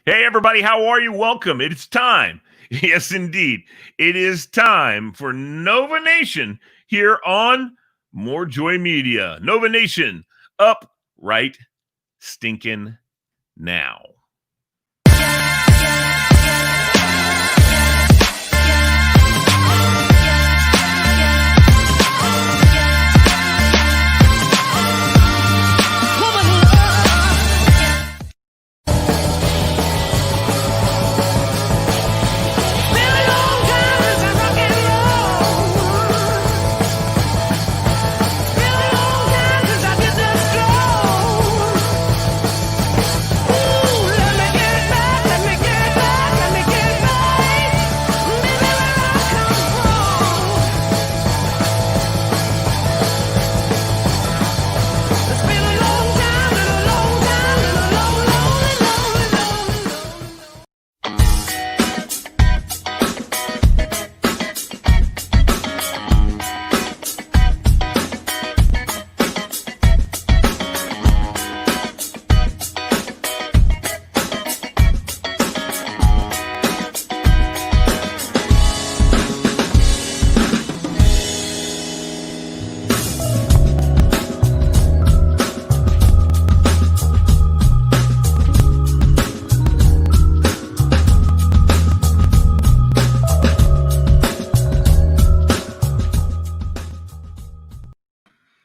Hey, everybody, how are you? Welcome. It's time. Yes, indeed. It is time for Nova Nation here on More Joy Media. Nova Nation, up right stinking now.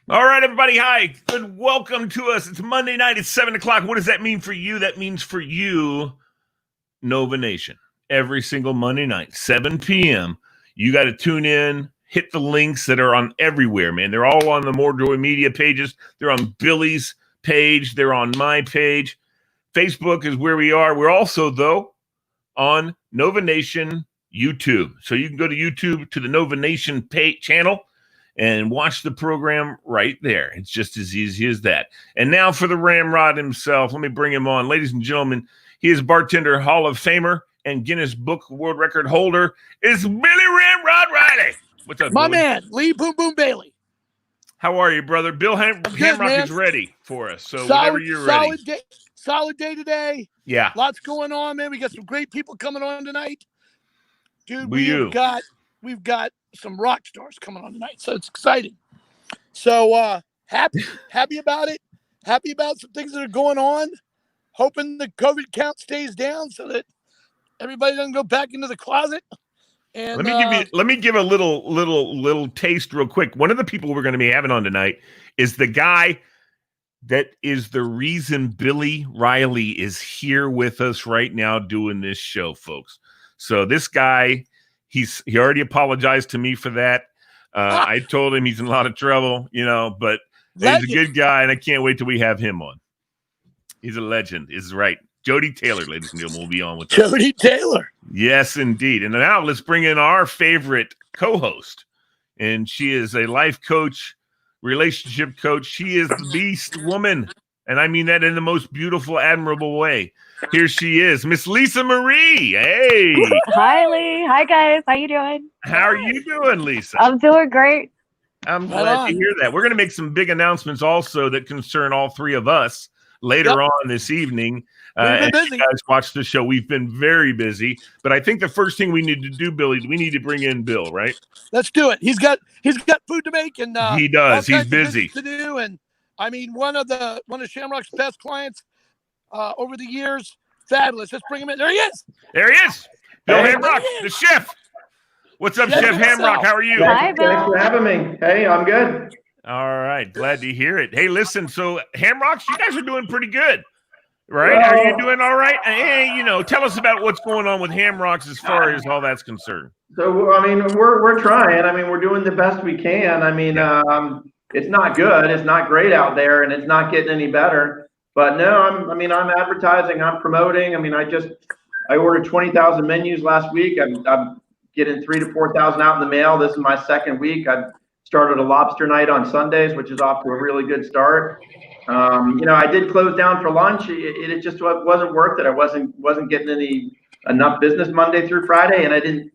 All right, everybody. Hi. Good. Welcome to us. It's Monday night. It's 7 o'clock. What does that mean for you? That means for you, Nova Nation. Every single Monday night, 7 p.m. You got to tune in, hit the links that are on everywhere, man. They're all on the More Joy Media pages. They're on Billy's page. They're on my page. Facebook is where we are. We're also, though, on Nova Nation YouTube. So you can go to YouTube to the Nova Nation channel and watch the program right there. It's just as easy as that. And now for the Ramrod himself. Let me bring him on. Ladies and gentlemen, he is bartender, Hall of Famer, and Guinness Book World Record holder. It's Billy Ramrod Riley. What's up, my Billy? Man, Lee Boom Boom Bailey. How are you, brother? Bill Hamrock is ready for us. So whenever you're ready. Solid day today. Yeah. Lots going on, man. We got some great people coming on tonight. Dude, we've got some rock stars coming on tonight, so it's exciting. So happy about it. Happy about some things that are going on. Hoping the COVID count stays down so that everybody doesn't go back into the closet. And let me give a little taste real quick. One of the people we're going to be having on tonight is the guy that is the reason Billy Riley is here with us right now doing this show, folks. So this guy, he already apologized to me for that. I told him he's in a lot of trouble, but he's a good guy, and I can't wait till we have him on. He's a legend, is right. Jody Taylor, ladies and gentlemen, will be on with us. Jody Taylor. Yes, indeed. And now let's bring in our favorite co-host, and she is a life coach, relationship coach. She is the beast woman, and I mean that in the most beautiful, admirable way. Here she is, Miss Lisa Marie. Hey. Hi, Lee. Hi, guys. How you doing? How are you doing, Lisa? I'm doing great. I'm glad to hear that. We're going to make some big announcements also that concern all three of us later on this evening. As you guys watch the show, we've been very busy. But I think the first thing we need to do, Billy, we need to bring in Bill, right? Let's do it. He's got food to make, and he does. He's busy to do. And I mean, one of Shamrock's best clients over the years. Fabulous. Let's bring him in. There he is. Bill Hamrock, the chef. What's up, Chef Hamrock? How are you? Hi, Bill. Thanks for having me. Hey, I'm good. All right. Glad to hear it. Hey, listen, so Hamrocks, you guys are doing pretty good, right? Well, are you doing all right? Hey, tell us about what's going on with Hamrocks as far as all that's concerned. So, I mean, we're trying. I mean, we're doing the best we can. I mean, it's not good. It's not great out there, and it's not getting any better. But no, I'm advertising. I'm promoting. I mean, I ordered 20,000 menus last week. I'm getting 3,000 to 4,000 out in the mail. This is my second week. I've started a lobster night on Sundays, which is off to a really good start. I did close down for lunch. It just wasn't worth it. I wasn't getting enough business Monday through Friday, and I didn't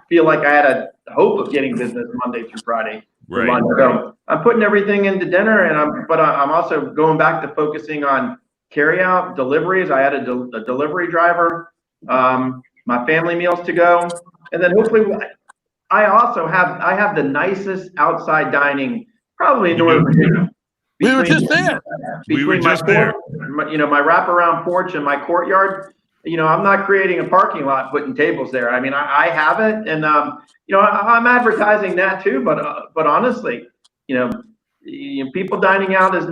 feel like I had a hope of getting business Monday through Friday. Right. So I'm putting everything into dinner, but I'm also going back to focusing on carry out deliveries. I had a delivery driver, my family meals to go. And then hopefully I have the nicest outside dining probably in Northern Virginia. We were just there. We were just my there. My wraparound porch and my courtyard, I'm not creating a parking lot putting tables there. I mean, I have it, and I'm advertising that too. But honestly, people dining out is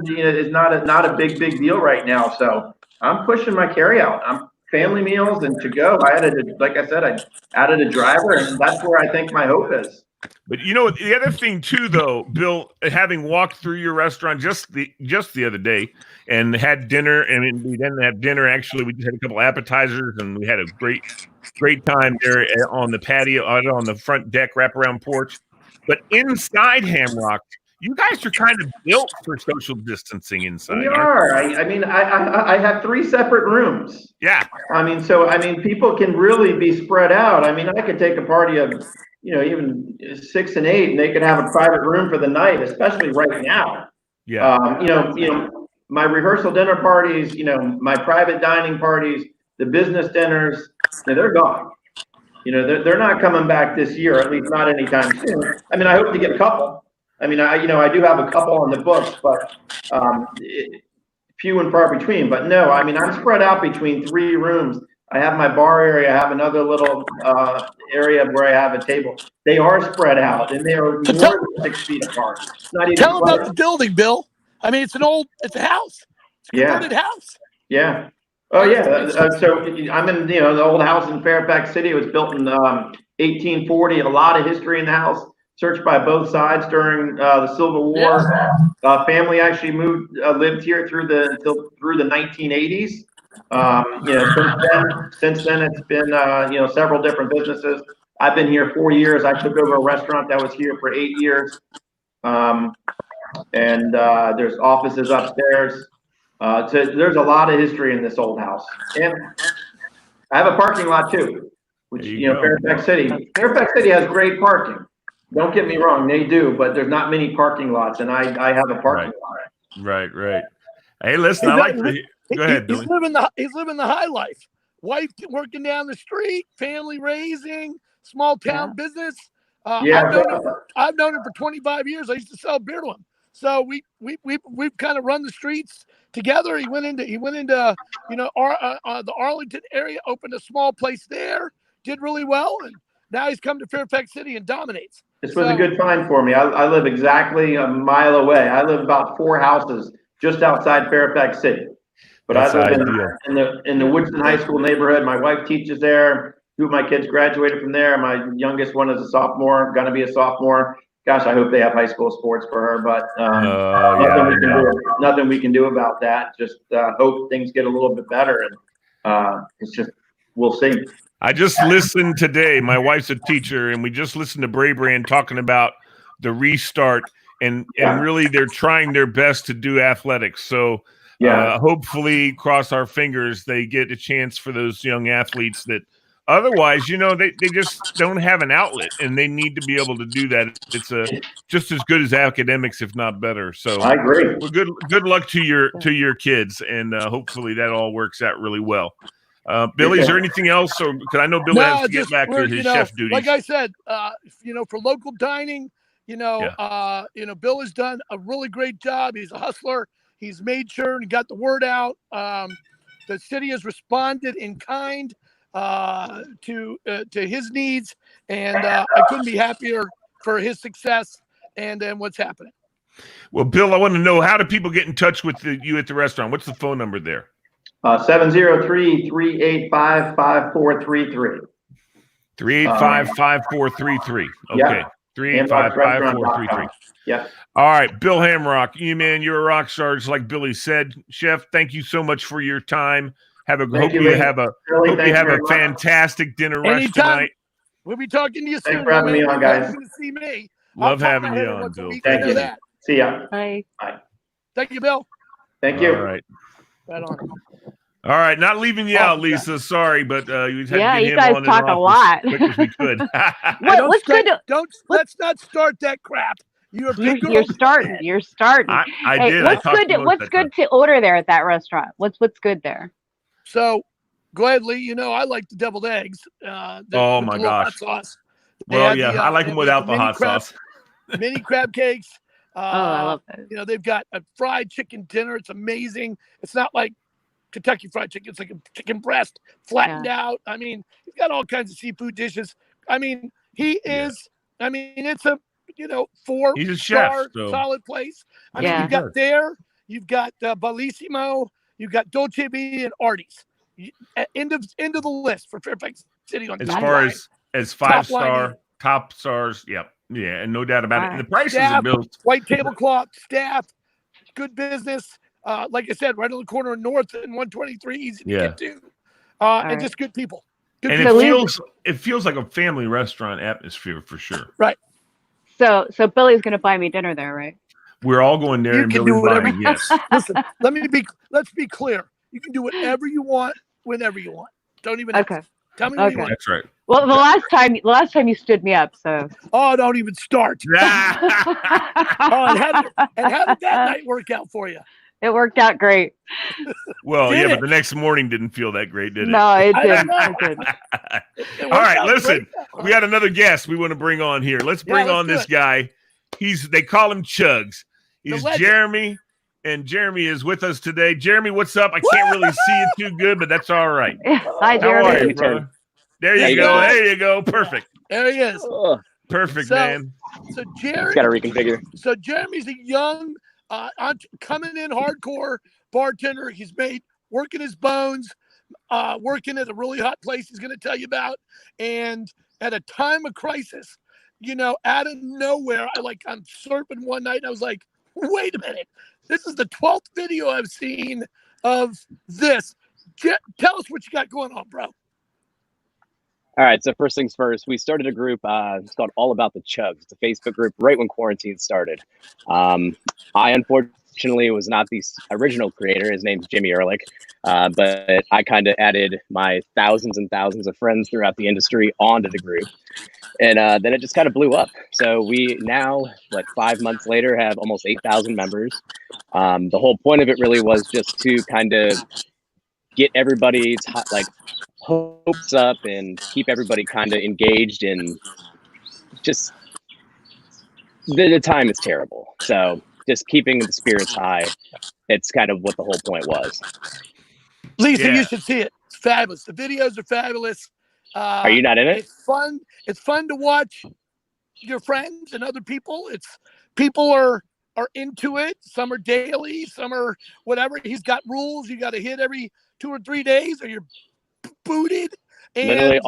not a big deal right now. So I'm pushing my carry out. I'm family meals and to go. Like I said, I added a driver, and that's where I think my hope is. But the other thing too, though, Bill, having walked through your restaurant just the other day and had dinner, and we didn't have dinner. Actually, we just had a couple appetizers, and we had a great time there on the patio, on the front deck, wraparound porch. But inside Hamrock, you guys are kind of built for social distancing inside. We are. I have 3 separate rooms. Yeah. People can really be spread out. I could take a party of, even 6 and 8, and they could have a private room for the night, especially right now. Yeah. My rehearsal dinner parties, my private dining parties, the business dinners, they're gone. They're not coming back this year, at least not anytime soon. I hope to get a couple. I do have a couple on the books, but few and far between. But no, I'm spread out between 3 rooms. I have my bar area. I have another little area where I have a table. They are spread out, and they are more than 6 feet apart. Tell them about the building, Bill. it's it's a house. It's a converted house. Yeah. Oh yeah. So I'm in the old house in Fairfax City. It was built in 1840. A lot of history in the house. Searched by both sides during the Civil War. Family actually lived here through the 1980s. Since then it's been several different businesses. I've been here 4 years. I took over a restaurant that was here for 8 years. And there's offices upstairs. So there's a lot of history in this old house. And I have a parking lot too, which Fairfax City has great parking. Don't get me wrong, they do, but there's not many parking lots, and I have a parking lot. Right. Hey, listen, I like to go ahead, Billy. He's living the high life. Wife working down the street, family raising, small town business. I've known him for 25 years. I used to sell beer to him. So we've kind of run the streets together. He went into the Arlington area, opened a small place there, did really well, and now he's come to Fairfax City and dominates. This was a good find for me. I live exactly a mile away. I live about 4 houses just outside Fairfax City. But I live in the Woodson High School neighborhood. My wife teaches there. 2 of my kids graduated from there. My youngest one is a sophomore, going to be a sophomore. Gosh, I hope they have high school sports for her, but nothing we can do about that. Just hope things get a little bit better, and we'll see. I just listened today. My wife's a teacher, and we just listened to Brand talking about the restart, and really they're trying their best to do athletics. So hopefully, cross our fingers, they get a chance for those young athletes that otherwise, they just don't have an outlet, and they need to be able to do that. It's just as good as academics, if not better. So I agree. Well, good luck to your kids, and hopefully that all works out really well. Billy, is there anything else? Or because I know Bill has to get back to his chef duties. Like I said, for local dining, Bill has done a really great job. He's a hustler. He's made sure and got the word out. The city has responded in kind to his needs, and I couldn't be happier for his success and what's happening. Well, Bill, I want to know, how do people get in touch with you at the restaurant? What's the phone number there? 703-385-5433. 385-5433. Okay. 385-5433. Yeah. All right. Bill Hamrock, you're a rock star, just like Billy said. Chef, thank you so much for your time. Hope you have a fantastic dinner rush tonight. We'll be talking to you soon. Thanks for having me on, guys. To see me. Love having you on, Bill. Thank you. See ya. Bye. Thank you, Bill. Thank you. All right. Right on. All right, not leaving you out, Lisa. Sorry, but you had you guys talk a lot. as quick as we could. Let's not start that crap. You're a big girl. You're starting. You're starting. I Hey, did. I what's talked good? to most What's of that good to order there at that restaurant? What's good there? So go ahead, Lee. You know I like the deviled eggs. Oh, With my the little hot gosh. sauce. They Well, had yeah, I like them they have without the mini hot crab, sauce. mini crab cakes. I love those. You know they've got a fried chicken dinner. It's amazing. It's not like Kentucky Fried Chicken. It's like a chicken breast flattened out. I mean, he's got all kinds of seafood dishes. I mean, he is. I mean, it's a He's a chef, 4-star so solid place. I Yeah. mean, you've got there, you've got Bellissimo, you've got Dolce Vita and Artie's. End of the list for Fairfax City on as top far line. as Top line 5-star, top stars, yeah, and no doubt about it. And the prices Staff, are built. white tablecloth, staff, good business. Like I said, right on the corner of North and 123, easy to get to. And just good people. Good And people. it feels like a family restaurant atmosphere for sure. Right. So Billy's gonna buy me dinner there, right? We're all going there You and can Billy's do whatever. buying, yes. Listen, let's be clear. You can do whatever you want, whenever you want. Don't even ask. Okay. Tell me what you want. That's right. Well, the last time you stood me up, so. Oh, don't even start. Oh, and how did that night work out for you? It worked out great. Well, yeah, but the next morning didn't feel that great, did it? No, it I didn't. know. It didn't. It All worked right, out listen. great. We got another guest we want to bring on here. Let's bring let's on do this it. guy. They call him Chugs. He's legend. Jeremy, and Jeremy is with us today. Jeremy, what's up? I can't really see you too good, but that's all right. Hi, How are Jeremy. you, brother? There There you you go. go. There you go. Perfect. There he is. Perfect, So- man. So Got to reconfigure. So Jeremy's a young, coming in hardcore bartender. He's working his bones, working at a really hot place he's going to tell you about. And at a time of crisis, out of nowhere, I'm surfing one night and I was like, wait a minute. This is the 12th video I've seen of this. Tell us what you got going on, bro. All right, so first things first, we started a group. It's called All About the Chugs. It's a Facebook group right when quarantine started. I unfortunately was not the original creator. His name's Jimmy Ehrlich, but I kind of added my thousands and thousands of friends throughout the industry onto the group, and then it just kind of blew up. So we now, 5 months later, have almost 8,000 members. The whole point of it really was just to kind of get everybody's hopes up and keep everybody kind of engaged, and just the time is terrible, so just keeping the spirits high. It's kind of what the whole point was. Lisa, Yeah. you should see it. It's fabulous. The videos are fabulous. Are you not in it? It's fun. It's fun to watch your friends and other people. People are into it. Some are daily, some are whatever. He's got rules. You got to hit every 2 or 3 days or you're booted. And Literally,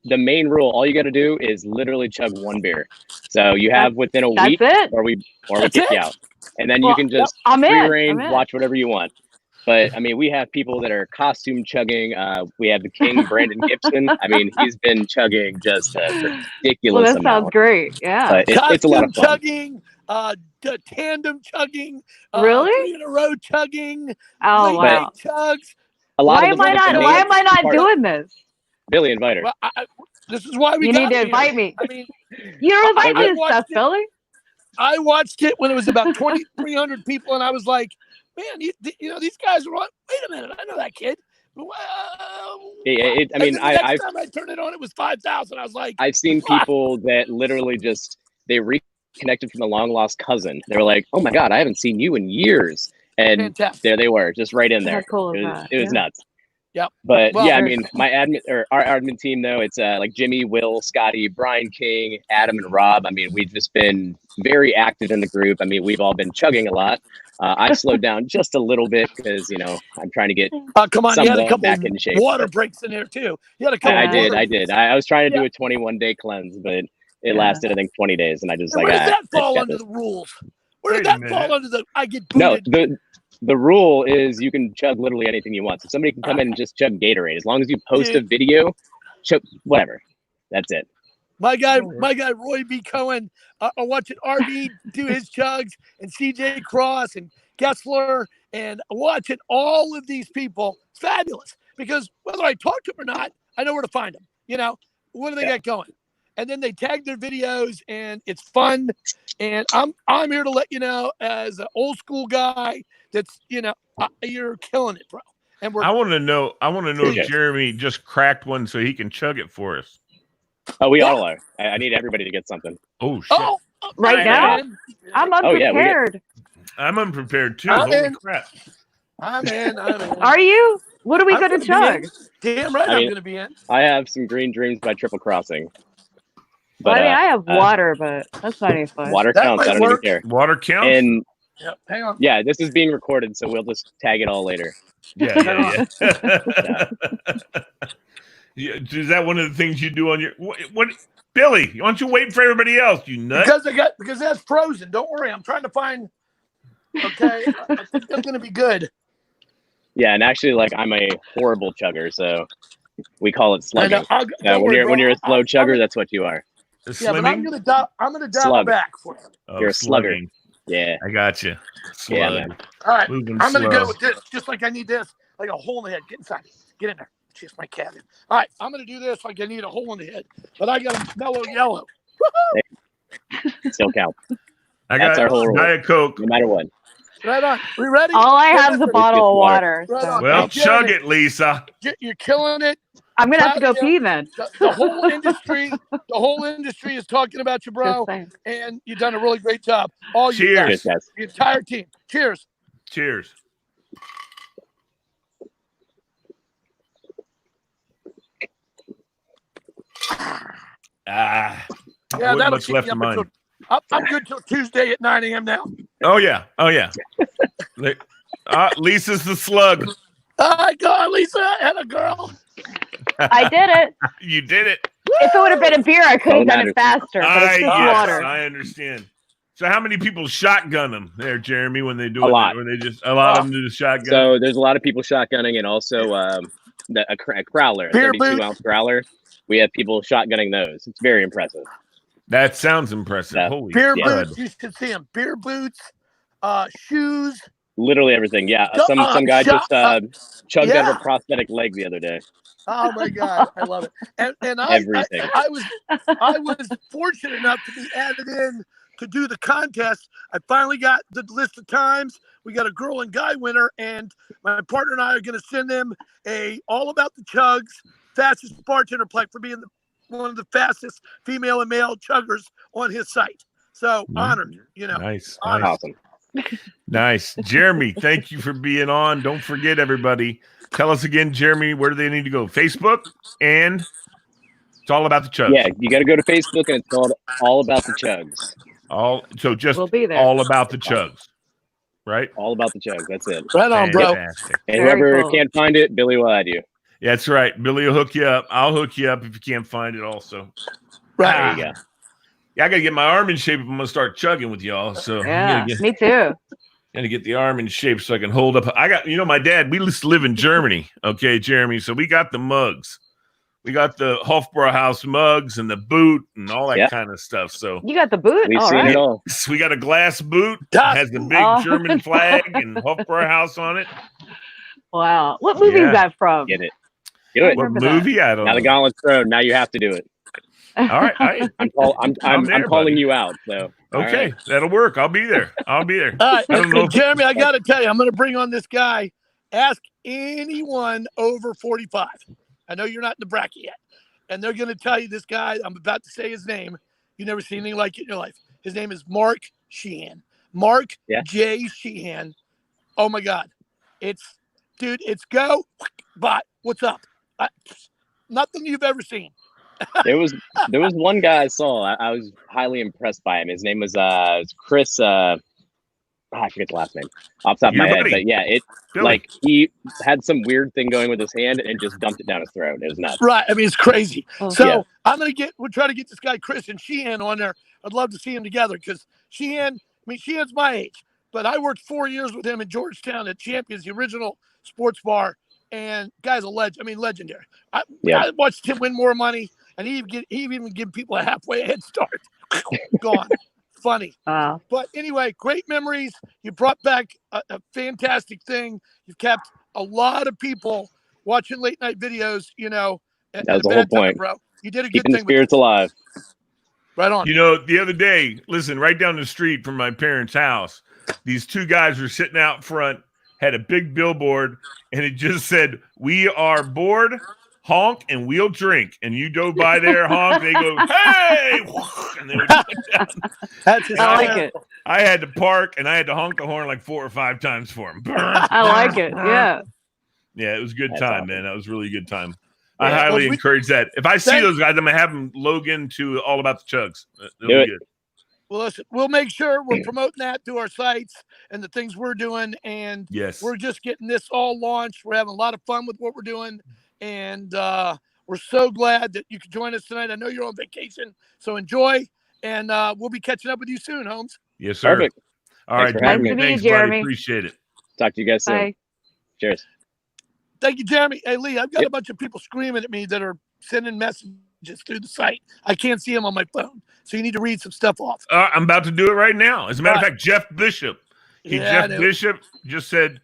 the main rule, all you got to do is literally chug one beer. So you have within a week, it. or we That's kick you it. out, and then Well, you can just I'm in. free I'm reign, in. watch whatever you want. But I mean, we have people that are costume chugging. We have the king, Brandon Gibson. I mean, he's been chugging just a ridiculous Well, that amount. sounds great. Yeah. But it's a lot of fun. chugging, the tandem chugging, Really? 3 in a row chugging, Oh late wow. night chugs. A lot Why of am the I not? the Why main am I not part- doing this? Billy, invite her. Well, this is why we You got need to here. invite me. I mean, You don't invite I me to watched stuff, it. Billy. I watched it when it was about 2,300 people, and I was like, man, these guys are on. Wait a minute, I know that kid. I And mean, then the next time I turned it on, it was 5,000. I was like, I've seen what? people that literally they reconnected from a long lost cousin. They were like, "Oh my god, I haven't seen you in years," and Fantastic. there they were, just right in How there. cool is that? It was Yeah. nuts. Yep. But Well, yeah, I very mean, my admin or our admin team though, it's like Jimmy, Will, Scotty, Brian King, Adam, and Rob. I mean, we've just been very active in the group. I mean, we've all been chugging a lot. I slowed down just a little bit because I'm trying to get come on, you had a somewhat couple back in shape. water breaks in there too. You had a couple. I Yeah. did. water- I was trying to do Yeah. a 21-day cleanse, but it Yeah. lasted, I think, 20 days, and I just And like, where did that I fall got under this. the rules? Where did Wait a that fall minute. under the? I get No, booted. the rule is you can chug literally anything you want. So somebody can come in and just chug Gatorade as long as you post a video. Chug whatever. That's it. My guy Roy B. Cohen, watching RB do his chugs, and CJ Cross and Gessler, and watching all of these people. It's fabulous because whether I talk to them or not, I know where to find them. What do they got going? and then they tag their videos, and it's fun. And I'm here to let you know, as an old school guy, that's you're killing it, bro. And I want to know if Yes. Jeremy just cracked one so he can chug it for us. Oh, we Yeah. all are. I need everybody to get something. Oh shit! Right I'm now? in. I'm Oh, yeah, we get- unprepared. I'm unprepared too. I'm Holy in. crap! I'm in. Are you? What are we I'm going to gonna be chug? Damn right, I I'm mean- going to be in. I have some Green Dreams by Triple Crossing. Well, But I have water, but that's not any fun. water That counts. might I don't even work. care. Water counts. And Yep. Hang on. yeah, this is being recorded, so we'll just tag it all later. Yeah. Yeah, is that one of the things you do on your what? Billy, why don't you wait for everybody else? You nut. Because that's frozen. Don't worry. I'm trying to find. Okay, I think that's going to be good. Yeah, and actually, like, I'm a horrible chugger, so we call it I know. slugging. Don't When worry, you're bro. a slow I'm chugger, gonna- that's what you are. Yeah, but I'm Slimming? gonna dial Slug. back for you. Oh, You're a slugger. slugging. Yeah. I got you. Yeah, man. All right, Moving I'm gonna slow. go with this, just like I need this, like a hole in the head. Get inside. Get in there. She's my cabin. All right, I'm gonna do this like I need a hole in the head, but I got a mellow yellow. Still count. I That's got our whole rule. Diet Coke. No matter what. Right on. We ready? All I have is a Get bottle of water. water. Right So. on. Well, Hey, chug Jeremy. it, Lisa. You're killing it. I'm going to have to go Proud of pee then. The whole industry, is talking about you, bro, Just saying. and you've done a really great job. All you Cheers. guys, Cheers, guys. the entire team. Cheers. Cheers. Ah. Yeah, Wasn't that'll much keep left me of up mine. until I'm good till Tuesday at 9 a.m. now. Oh yeah. Lisa's the slug. I got Lisa and a girl. I did it. You did it. If it would have been a beer, I could have Oh, done matters. it faster. But it's just Yes, water. I understand. So how many people shotgun them there, Jeremy, when they do A it? lot. When they just a lot of them do the shotgun. So there's a lot of people shotgunning, and also a crowler, a Beer 32-ounce growler. We have people shotgunning those. It's very impressive. That sounds impressive. Yeah. Holy Beer crud. boots. You should see them. Beer boots, shoes. Literally everything. Yeah. Some guy just chugged out of a prosthetic leg the other day. Oh my God, I love it. And Everything. I was fortunate enough to be added in to do the contest. I finally got the list of times. We got a girl and guy winner, and my partner and I are going to send them a all about the chugs fastest bartender plaque for being one of the fastest female and male chuggers on his site. So honored, Nice. Awesome. Nice. Jeremy, thank you for being on. Don't forget, everybody. Tell us again, Jeremy, where do they need to go? Facebook, and it's all about the chugs. Yeah, you got to go to Facebook, and it's called All About the Chugs. We'll be there. all about the chugs, right? All About the Chugs. That's it. right on, bro. Fantastic. And Very whoever cool. can't find it, Billy will add you. Yeah, that's right. Billy will hook you up. I'll hook you up if you can't find it also. Right. There you go. Yeah, I got to get my arm in shape if I'm going to start chugging with y'all. So Yeah, I me too. got to get the arm in shape so I can hold up. I got, my dad, we used to live in Germany. Okay, Jeremy. So we got the mugs. We got the Hofbräu House mugs and the boot and all that kind of stuff. So You got the boot? We've All seen right. it all. we got a glass boot. It Das has the Boot. big Oh. German flag and Hofbräu House on it. Wow. What movie Yeah. is that from? Get it. Do it. What remember that. movie? I don't Now the know. gauntlet's thrown. Now you have to do it. All right. I'm there, calling buddy. you out. So all Okay. right. That'll work. I'll be there. All right, I don't know. Jeremy, I got to tell you, I'm going to bring on this guy. Ask anyone over 45. I know you're not in the bracket yet. And they're going to tell you this guy, I'm about to say his name. You've never seen anything like it in your life. His name is Mark Sheehan. Mark J. Sheehan. Oh, my God. It's go. Bot. What's up? Nothing you've ever seen. There was one guy I saw. I was highly impressed by him. His name was Chris. I forget the last name off the top of my Your head. buddy. But yeah, Billy. like he had some weird thing going with his hand and just dumped it down his throat. It was nuts. Right. I mean, it's crazy. Oh. So we'll try to get this guy, Chris and Sheehan, on there. I'd love to see him together because Sheehan's my age, but I worked 4 years with him in Georgetown at Champions, the original sports bar. And guy's a legend. I mean, legendary. I watched him win more money, and he even give people a halfway head start. Gone. Funny. Wow. But anyway, great memories. You brought back a fantastic thing. You've kept a lot of people watching late night videos, That was the whole point. bro. You did a good Keeping the thing. spirits alive. Right on. You know, the other day, listen, right down the street from my parents' house, these two guys were sitting out front, had a big billboard, and it just said, "We are bored, honk, and we'll drink." And you go by there, honk, they go, "Hey!" And they would go down. That's I like it. I had to park, and I had to honk the horn like 4 or 5 times for him. I like it. Yeah. Yeah, it was a good time, man. That was really a good time. Yeah, I highly encourage that. If I see those guys, I'm going to have them log into All About the Chugs. It'll be good. Well, listen, we'll make sure we're promoting that to our sites and the things we're doing. And we're just getting this all launched. We're having a lot of fun with what we're doing. And we're so glad that you could join us tonight. I know you're on vacation, so enjoy. And we'll be catching up with you soon, Holmes. Yes, sir. Perfect. All right, Jeremy. Thanks, buddy. Appreciate it. Talk to you guys soon. Bye. Cheers. Thank you, Jeremy. Hey, Lee, I've got a bunch of people screaming at me that are sending messages through the site. I can't see them on my phone, so you need to read some stuff off. I'm about to do it right now. As a matter of fact, Jeff Bishop. Jeff Bishop just said,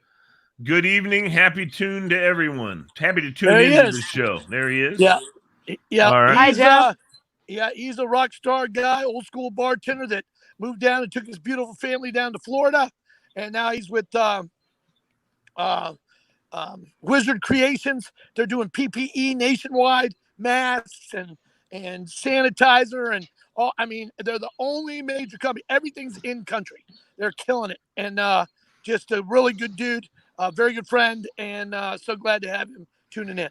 "Good evening. Happy tune to everyone. Happy to tune into the show." There he is. Yeah. All right. Hi, Jeff. He's a rock star guy, old school bartender that moved down and took his beautiful family down to Florida. And now he's with Wizard Creations. They're doing PPE nationwide, masks and sanitizer and all. I mean, they're the only major company. Everything's in country. They're killing it. And just a really good dude, very good friend, and so glad to have him tuning in.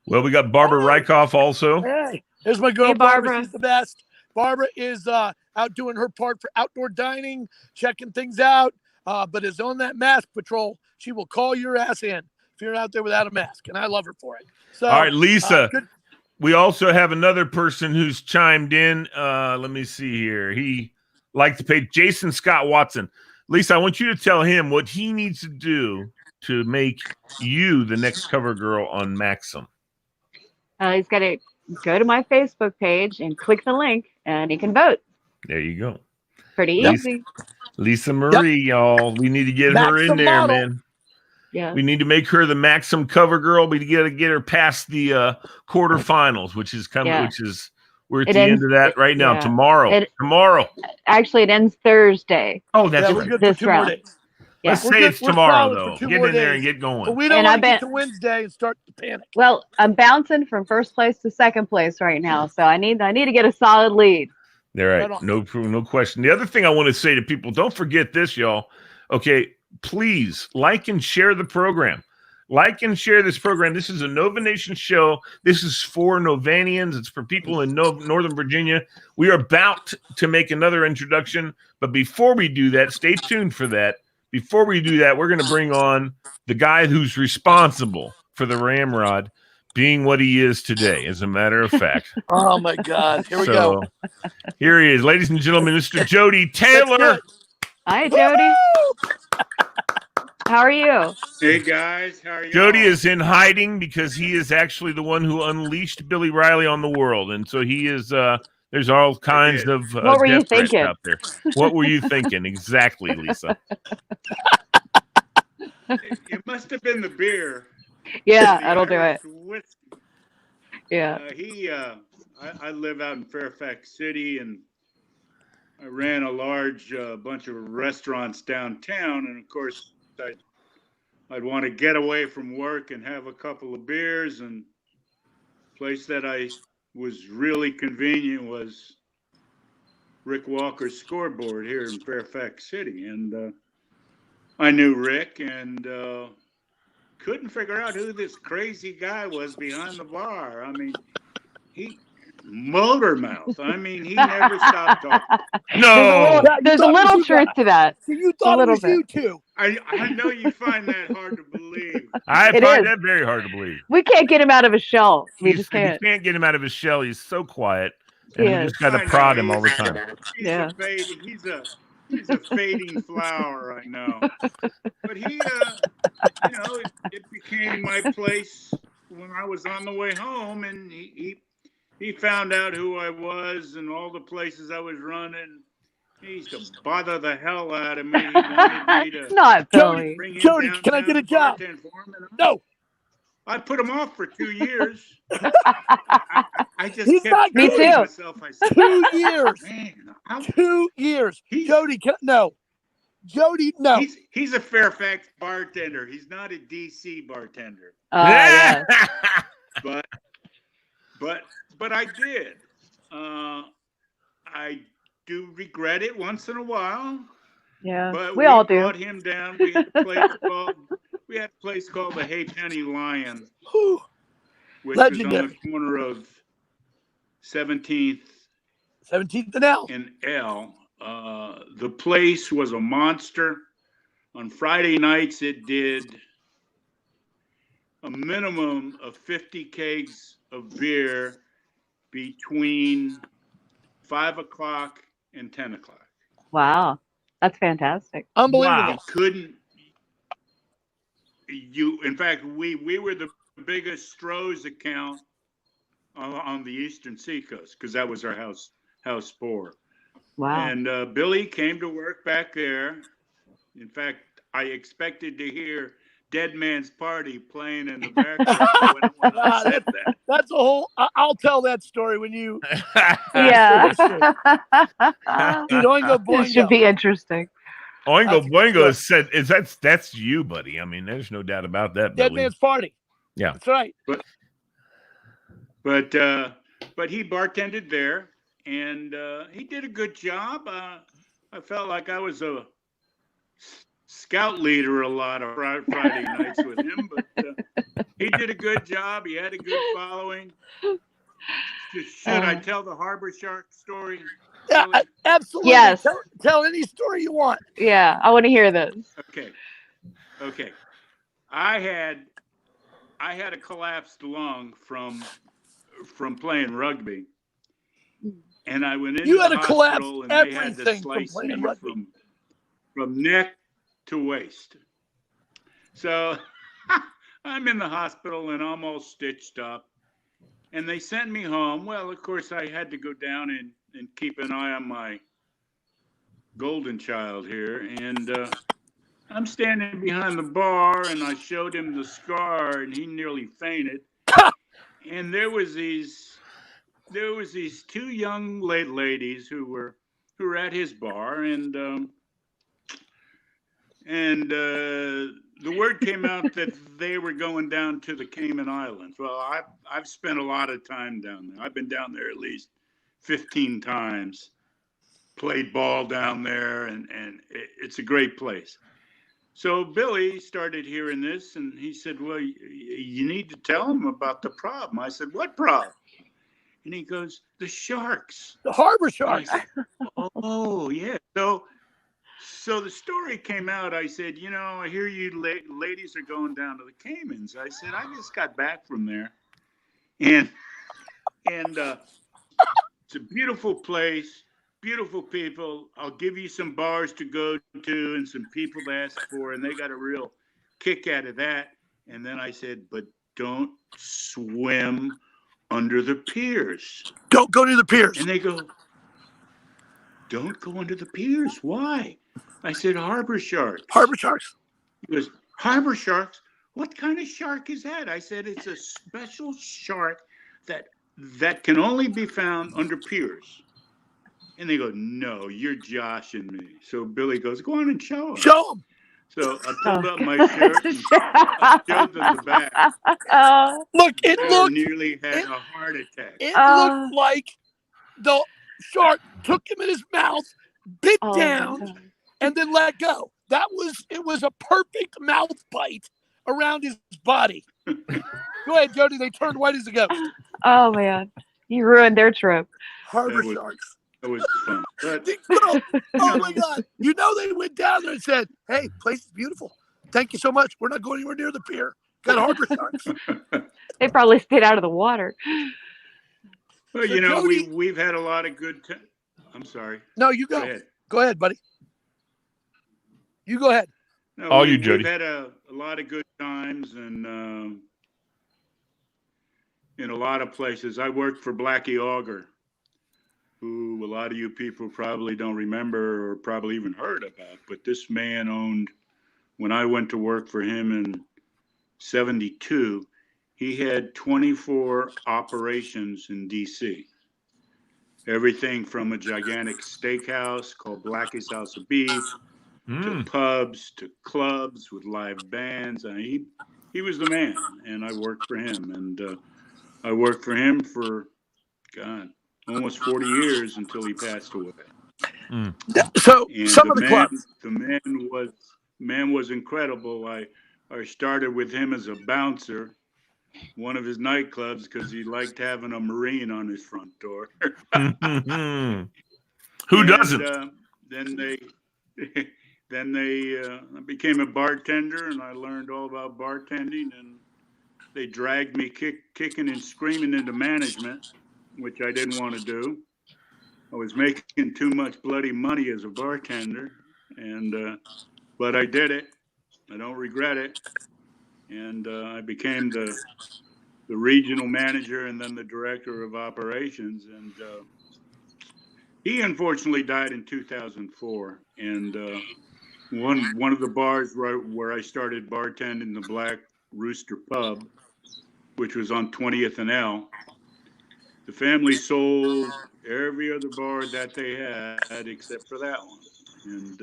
Well, we got Barbara Rykoff also. Hey, here's my girl, Hey, Barbara. She's the best. Barbara is out doing her part for outdoor dining, checking things out, but is on that mask patrol. She will call your ass in if you're out there without a mask, and I love her for it. So, all right, Lisa. We also have another person who's chimed in. Let me see here. He liked the page. Jason Scott Watson. Lisa, I want you to tell him what he needs to do to make you the next cover girl on Maxim. He's got to go to my Facebook page and click the link, and he can vote. There you go. Pretty easy. Lisa Marie, y'all. We need to get her in there, model. Man. Yeah. We need to make her the Maxim cover girl. We got to get her past the quarterfinals, which is coming. Yeah. We're at the end of that right now. Yeah. Tomorrow. Actually, it ends Thursday. Oh, that's we're right. good for 2 more days. Yeah. Let's say it's tomorrow, though. Get in there and get going. But we don't want to get to Wednesday and start to panic. Well, I'm bouncing from first place to second place right now, so I need to get a solid lead. All right. No question. The other thing I want to say to people, don't forget this, y'all. Okay, please like and share the program. Like and share this program. This is a Nova Nation show. This is for Novanians. It's for people in Northern Virginia. We are about to make another introduction, but before we do that, stay tuned for that. Before we do that, we're going to bring on the guy who's responsible for the Ramrod being what he is today, as a matter of fact. Oh, my God. Here we go. Here he is. Ladies and gentlemen, Mr. Jody Taylor. Hi, Jody. How are you? Hey, guys. How are you? Jody is in hiding because he is actually the one who unleashed Billy Riley on the world. And so he is there's all kinds of what were you thinking out there. What were you thinking? Exactly, Lisa. It must have been the beer. Yeah, that'll do it. Whiskey. Yeah. I live out in Fairfax City, and I ran a large bunch of restaurants downtown. And of course, I'd want to get away from work and have a couple of beers. And the place that I was really convenient was Rick Walker's Scoreboard here in Fairfax City. And I knew Rick and couldn't figure out who this crazy guy was behind the bar. I mean, he motor mouth. I mean, he never stopped talking. No, there's a little truth to that. You thought it was you too. I know you find that hard to believe. I find that very hard to believe. We can't get him out of his shell. We just can't. We can't get him out of his shell. He's so quiet. And you just got to prod him all the time. He's a fading flower, I know. But he, it became my place when I was on the way home, and he found out who I was and all the places I was running. He used to bother the hell out of me. He wanted me to not Billy. Jody, can I get a job? No. I put him off for 2 years. I I just He's kept not Me telling too. myself, I said, 2 years. man, how, 2 years. He's- Jody, no. Jody, no. he's a Fairfax bartender. He's not a DC bartender. Yeah. But I did. I do regret it once in a while. Yeah. But We all do. brought him down. We had a place called the Haypenny Lion, Whew. which was Legendary. on the corner of 17th 17th and L. and L. The place was a monster. On Friday nights, it did a minimum of 50 kegs of beer between 5 o'clock and 10 o'clock. Wow. That's fantastic. Unbelievable. You couldn't. In fact, we were the biggest Stroh's account on the Eastern Seacoast because that was our house sport. Wow. And Billy came to work back there. In fact, I expected to hear Dead Man's Party playing in the background when I said that. That's a whole. I'll tell that story when you. Yeah. Dude, Oingo It should Boingo. be interesting. Oingo That's Boingo good. said that's you, buddy. I mean, there's no doubt about that, Dead Billy. Man's Party. Yeah. That's right. But he bartended there, and he did a good job. I felt like I was a scout leader a lot of Friday nights with him, but he did a good job. He had a good following. Should I tell the Harbor Shark story? Yeah, Really? absolutely. Yes. Tell any story you want. Yeah. I want to hear this. Okay. I had a collapsed lung from playing rugby, and I went into You had the a collapse hospital, and they had to everything from slice playing me rugby. from neck to waist. So I'm in the hospital and I'm all stitched up, and they sent me home. Well, of course, I had to go down and keep an eye on my golden child here, and I'm standing behind the bar, and I showed him the scar, and he nearly fainted. And there was these 2 young ladies who were at his bar, and the word came out that they were going down to the Cayman Islands. Well, I've spent a lot of time down there. I've been down there at least 15 times. Played ball down there, and it's a great place. So Billy started hearing this, and he said, well, you need to tell him about the problem. I said, what problem? And he goes, the sharks. The Harbor Sharks. I said, oh, yeah. So the story came out. I said, I hear you ladies are going down to the Caymans. I said, I just got back from there. And it's a beautiful place. Beautiful people. I'll give you some bars to go to and some people to ask for, and they got a real kick out of that. And then I said, but don't swim under the piers. Don't go near the piers. And they go, don't go under the piers. Why? I said, harbor sharks. Harbor Sharks. He goes, harbor sharks? What kind of shark is that? I said, it's a special shark that can only be found under piers. And they go, no, you're joshing me. So Billy goes, go on and show him. Show them. So I pulled up my shirt and I showed them the back. Look, it I looked. nearly had a heart attack. It looked like the shark took him in his mouth, bit down, and then let go. It was a perfect mouth bite around his body. Go ahead, Jody. They turned white as a ghost. Oh man, you ruined their trip. Harbor Sharks. That was fun. But, Oh my God. They went down there and said, hey, place is beautiful. Thank you so much. We're not going anywhere near the pier. Got Harbor Sharks. They probably stayed out of the water. well, So Jody- we've had a lot of good time. I'm sorry. No, you go. Go ahead, buddy. You go ahead. No, you, Jody. We've had a lot of good times, and in a lot of places. I worked for Blackie Auger, who a lot of you people probably don't remember or probably even heard about. But this man owned, when I went to work for him in 72, he had 24 operations in DC. Everything from a gigantic steakhouse called Blackie's House of Beef to pubs to clubs with live bands. He was the man, and I worked for him. And I worked for him for, God, almost 40 years until he passed away. So And some of the clubs. the man was incredible. I started with him as a bouncer, one of his nightclubs, because he liked having a Marine on his front door. Who doesn't? Then they became a bartender, and I learned all about bartending. And they dragged me kicking and screaming into management, which I didn't want to do. I was making too much bloody money as a bartender, and but I did it. I don't regret it. And I became the regional manager and then the director of operations. And he unfortunately died in 2004. And one of the bars where I started bartending, the Black Rooster Pub, which was on 20th and L, the family sold every other bar that they had except for that one. And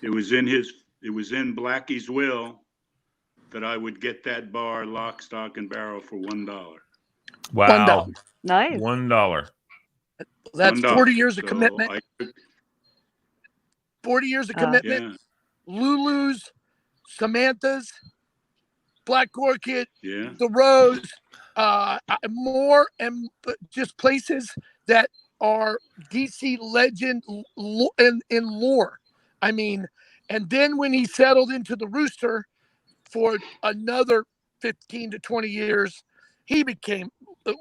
it was in Blackie's will that I would get that bar lock, stock, and barrel for $1. Wow. $1. Nice. $1. That's $1. 40 years of So commitment. 40 years of commitment. Yeah. Lulu's, Samantha's, Black Orchid, Yeah. the Rose, more and just places that are DC legend in lore. I mean, and then when he settled into the Rooster for another 15 to 20 years, he became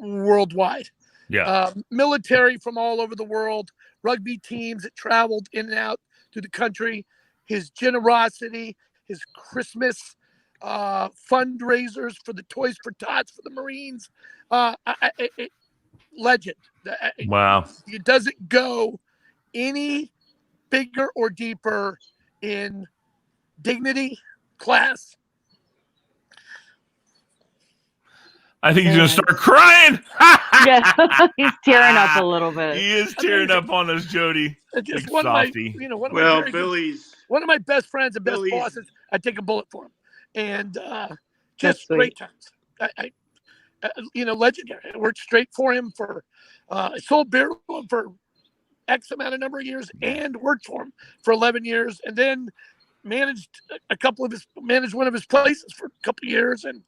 worldwide. Yeah. Military from all over the world, rugby teams that traveled in and out through the country, his generosity, his Christmas fundraisers for the Toys for Tots for the Marines. Legend. Wow. It doesn't go any bigger or deeper in dignity, class. I think he's going to start crying. Yeah, he's tearing up a little bit. He is tearing up on us, Jody. Just Big one softy. of my, Well, Billy's one of my best friends and best Billy's- bosses. I take a bullet for him, and just great times. I legendary. I worked straight for him for, sold beer for X amount of number of years, and worked for him for 11 years, and then managed one of his places for a couple of years, and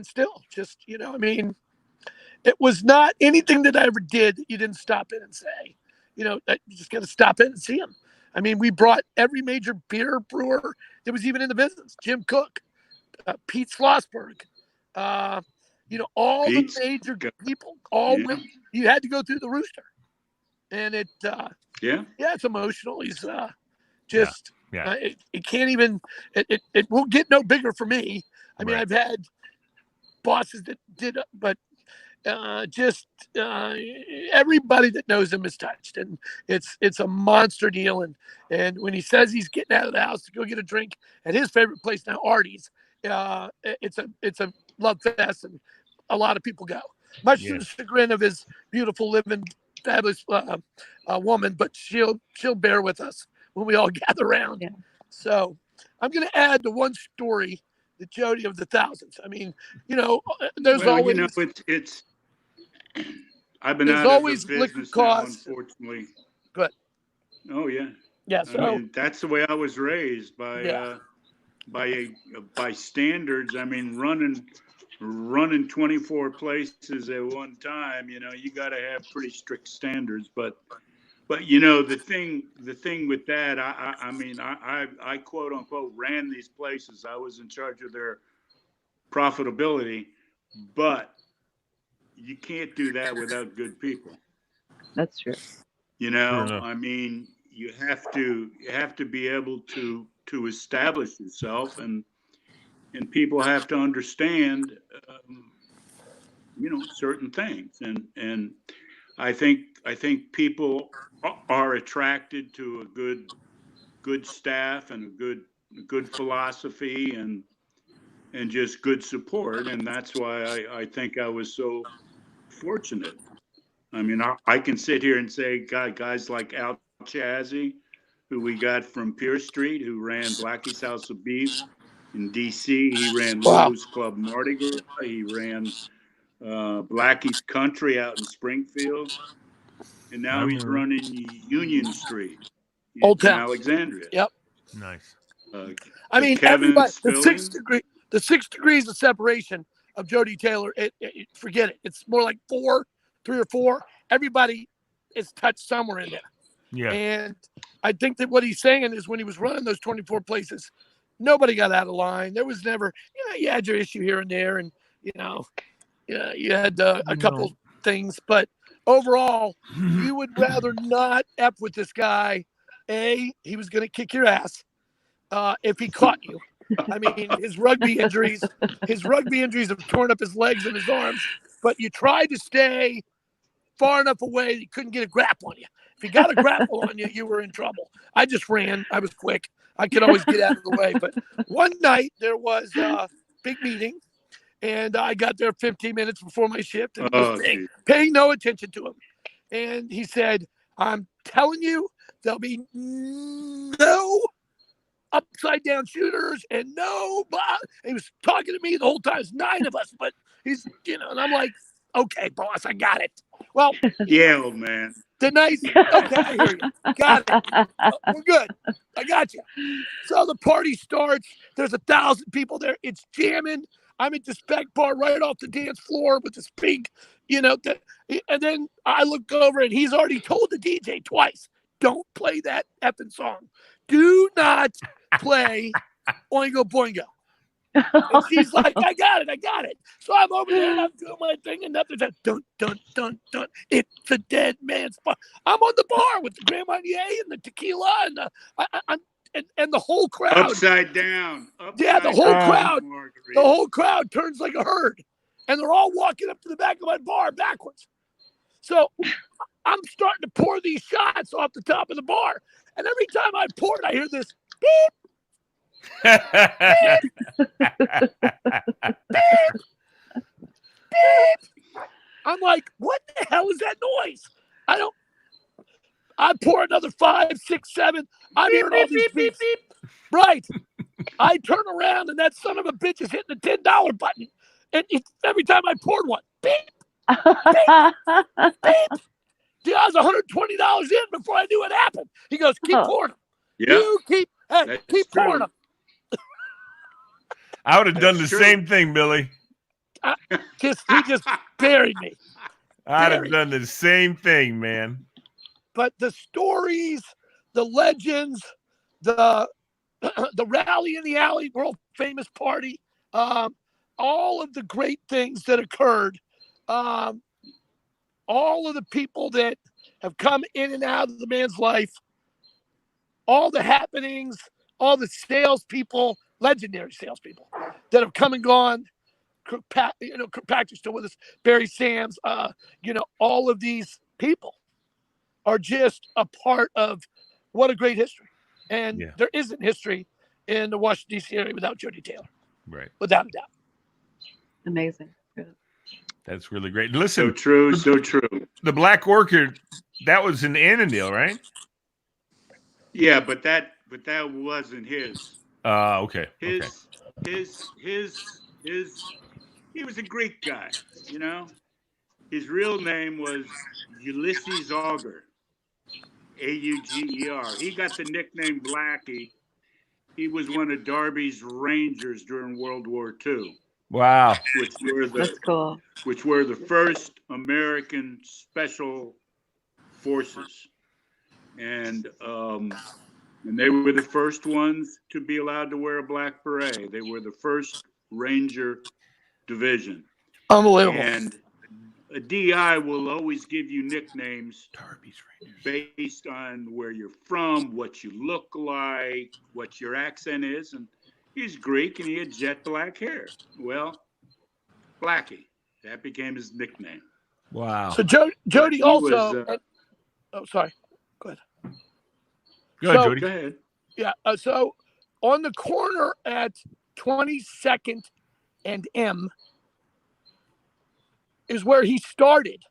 still just, I mean, it was not anything that I ever did that you didn't stop in and say, you just got to stop in and see him. I mean, we brought every major beer brewer that was even in the business, Jim Cook, Pete Schlossberg, all Pete's, the major people, went, you had to go through the Rooster. And it's emotional. He's just, it can't even, it will get no bigger for me. I mean, I've had bosses that did, but everybody that knows him is touched, and it's a monster deal. And when he says he's getting out of the house to go get a drink at his favorite place now, Artie's, it's a love fest, and a lot of people go, much to the chagrin of his beautiful living fabulous woman, but she'll bear with us when we all gather around. Yeah. So I'm going to add the one story, the Jody of the thousands. I mean, there's always it's. I've been out always of the business now, unfortunately. Good. Oh yeah. Yeah. So I mean, that's the way I was raised by standards. I mean, running 24 places at one time, you got to have pretty strict standards. But the thing with that, I quote unquote ran these places. I was in charge of their profitability, but you can't do that without good people. That's true. I mean, you have to be able to establish yourself, and people have to understand, certain things. And I think people are attracted to a good staff and a good philosophy, and just good support. And that's why I think I was so fortunate. I mean, I can sit here and say, God, guys like Al Chazzy, who we got from Pierce Street, who ran Blackie's House of Beef in D.C. He ran Wow. Lobo's Club Mardi Gras. He ran Blackie's Country out in Springfield. And now he's running Union Street Old in Town. Alexandria. Yep. Nice. I mean, Kevin everybody, Spilling. the 6 degrees of separation of Jody Taylor, forget it. It's more like 3 or 4. Everybody is touched somewhere in there. Yeah. And I think that what he's saying is when he was running those 24 places, nobody got out of line. There was never, you had your issue here and there, and you had a couple things, but overall, you would rather not F with this guy. He was going to kick your ass if he caught you. I mean, his rugby injuries have torn up his legs and his arms, but you tried to stay far enough away that you couldn't get a grapple on you. If you got a grapple on you, you were in trouble. I just ran. I was quick. I could always get out of the way. But one night there was a big meeting, and I got there 15 minutes before my shift and was paying no attention to him. And he said, I'm telling you, there'll be no upside down shooters and no blah. He was talking to me the whole time. There's 9 of us, but he's, and I'm like, okay, boss, I got it. Well, yeah, old man. Okay, I hear you. Got it. We're good. I got you. So the party starts. There's 1,000 people there. It's jamming. I'm at this back bar right off the dance floor with this big, and then I look over and he's already told the DJ twice, don't play that effing song. Do not play Oingo Boingo. And she's like, I got it. So I'm over there and I'm doing my thing, and nothing's that dun dun dun dun. It's a dead man's bar. I'm on the bar with the Grand Marnier and the tequila and the whole crowd upside down. The whole crowd turns like a herd, and they're all walking up to the back of my bar backwards. So I'm starting to pour these shots off the top of the bar, and every time I pour it, I hear this beep. I'm like, what the hell is that noise? I pour another 5, 6, 7. I'm hearing all these beeps. Right. I turn around and that son of a bitch is hitting the $10 button. And every time I poured one, beep, beep, beep. Dude, I was $120 in before I knew what happened. He goes, keep pouring them. Yep. You keep pouring them. I would have done the same thing, Billy. He just buried me. I'd have done the same thing, man. But the stories, the legends, the rally in the alley, world famous party, all of the great things that occurred, all of the people that have come in and out of the man's life, all the happenings, all the salespeople, legendary salespeople that have come and gone. Kirkpatrick's still with us. Barry Sams, all of these people are just a part of what a great history. And there isn't history in the Washington, D.C. area without Jody Taylor. Right. Without a doubt. Amazing. That's really great. Listen. So true. The Black Orchid, that was in Annandale, right? Yeah, but that wasn't his. Okay. He was a Greek guy, His real name was Ulysses Auger, Auger. He got the nickname Blackie. He was one of Darby's Rangers during World War II. Wow. That's cool. Which were the first American special forces. And they were the first ones to be allowed to wear a black beret. They were the first Ranger division. Unbelievable. And a DI will always give you nicknames based on where you're from, what you look like, what your accent is. And he's Greek and he had jet black hair. Well, Blackie, that became his nickname. Wow. So Jody also. Sorry. Go ahead. Go ahead, Jody. Go ahead. Yeah. So on the corner at 22nd and M is where he started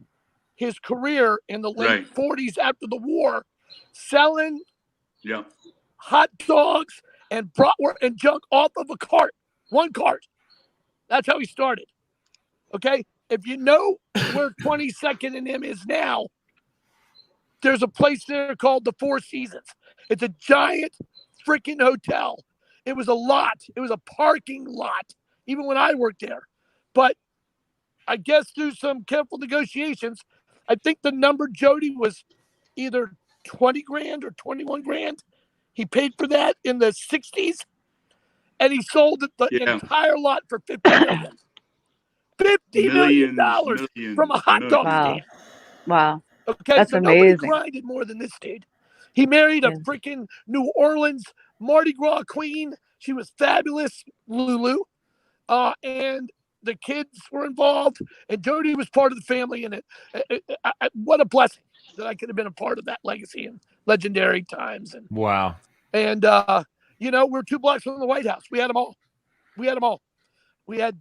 his career in the late Right. 40s after the war, selling Yeah. hot dogs and bratwurst and junk off of a cart, one cart. That's how he started. Okay, if you know where 22nd and M is now, there's a place there called the Four Seasons. It's a giant freaking hotel. It was a lot. It was a parking lot, even when I worked there. But I guess through some careful negotiations, I think the number, Jody, was either 20 grand or 21 grand. He paid for that in the 60s, and he sold the Yeah. entire lot for $50 million. $50 million from a hot dog Wow. stand. Wow. Okay, That's so nobody amazing. grinded more than this dude. He married a Yeah. freaking New Orleans Mardi Gras queen. She was fabulous, Lulu. And the kids were involved, and Jody was part of the family. And what a blessing that I could have been a part of that legacy in legendary times. And Wow. we're 2 blocks from the White House. We had them all. We had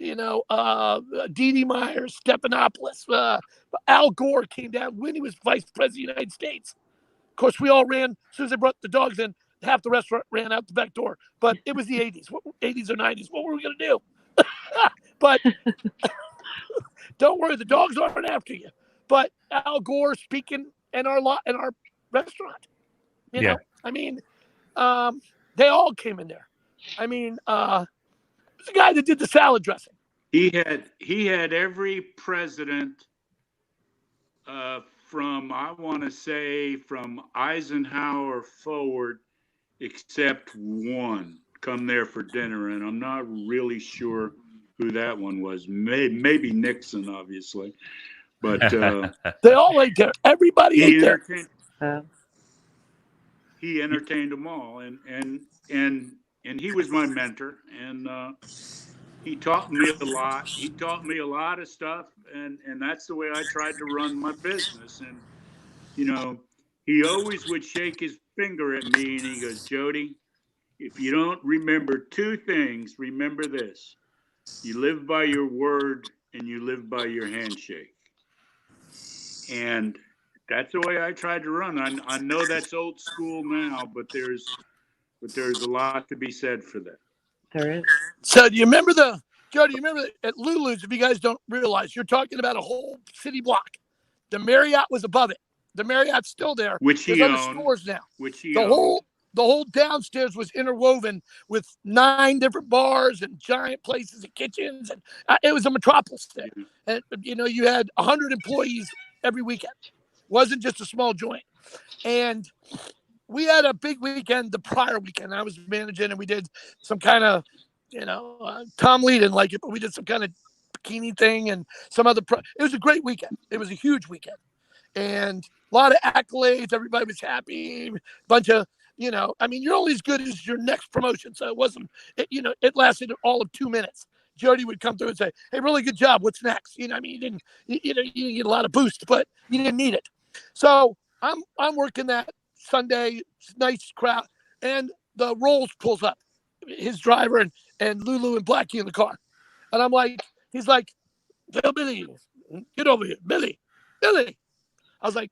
Dee Dee Myers, Stephanopoulos, Al Gore came down when he was vice president of the United States. Of course, we all ran. As soon as they brought the dogs in, half the restaurant ran out the back door. But it was the 80s, 80s or 90s. What were we going to do? But don't worry, the dogs aren't after you. But Al Gore speaking in our restaurant. Yeah. I mean, they all came in there. I mean, it's the guy that did the salad dressing. He had every president from, I want to say, from Eisenhower forward, except one, come there for dinner, and I'm not really sure who that one was. Maybe Nixon, obviously, but they all ate there. Everybody ate there. He entertained them all, and he was my mentor, and he taught me a lot. He taught me a lot of stuff, and that's the way I tried to run my business. And he always would shake his finger at me, and he goes, "Jody, if you don't remember 2 things, remember this: you live by your word, and you live by your handshake." And that's the way I tried to run. I know that's old school now, but there's a lot to be said for that. There is. So do you remember Jody, you remember at Lulu's, if you guys don't realize, you're talking about a whole city block. The Marriott was above it. The Marriott's still there. Which he There's owned. other stores now. Which he the owned. whole downstairs was interwoven with 9 different bars and giant places and kitchens, and it was a metropolis there. And you had 100 employees every weekend. Wasn't just a small joint. And we had a big weekend the prior weekend. I was managing, and we did some kind of, Tom Lee didn't like it, but we did some kind of bikini thing and some other. It was a great weekend. It was a huge weekend, and a lot of accolades. Everybody was happy. Bunch of, you're only as good as your next promotion. So it wasn't, it lasted all of 2 minutes. Jody would come through and say, "Hey, really good job. What's next?" You didn't get a lot of boost, but you didn't need it. So I'm working that Sunday, nice crowd, and the Rolls pulls up, his driver and Lulu and Blackie in the car, and I'm like, he's like, "Billy, get over here, Billy." I was like,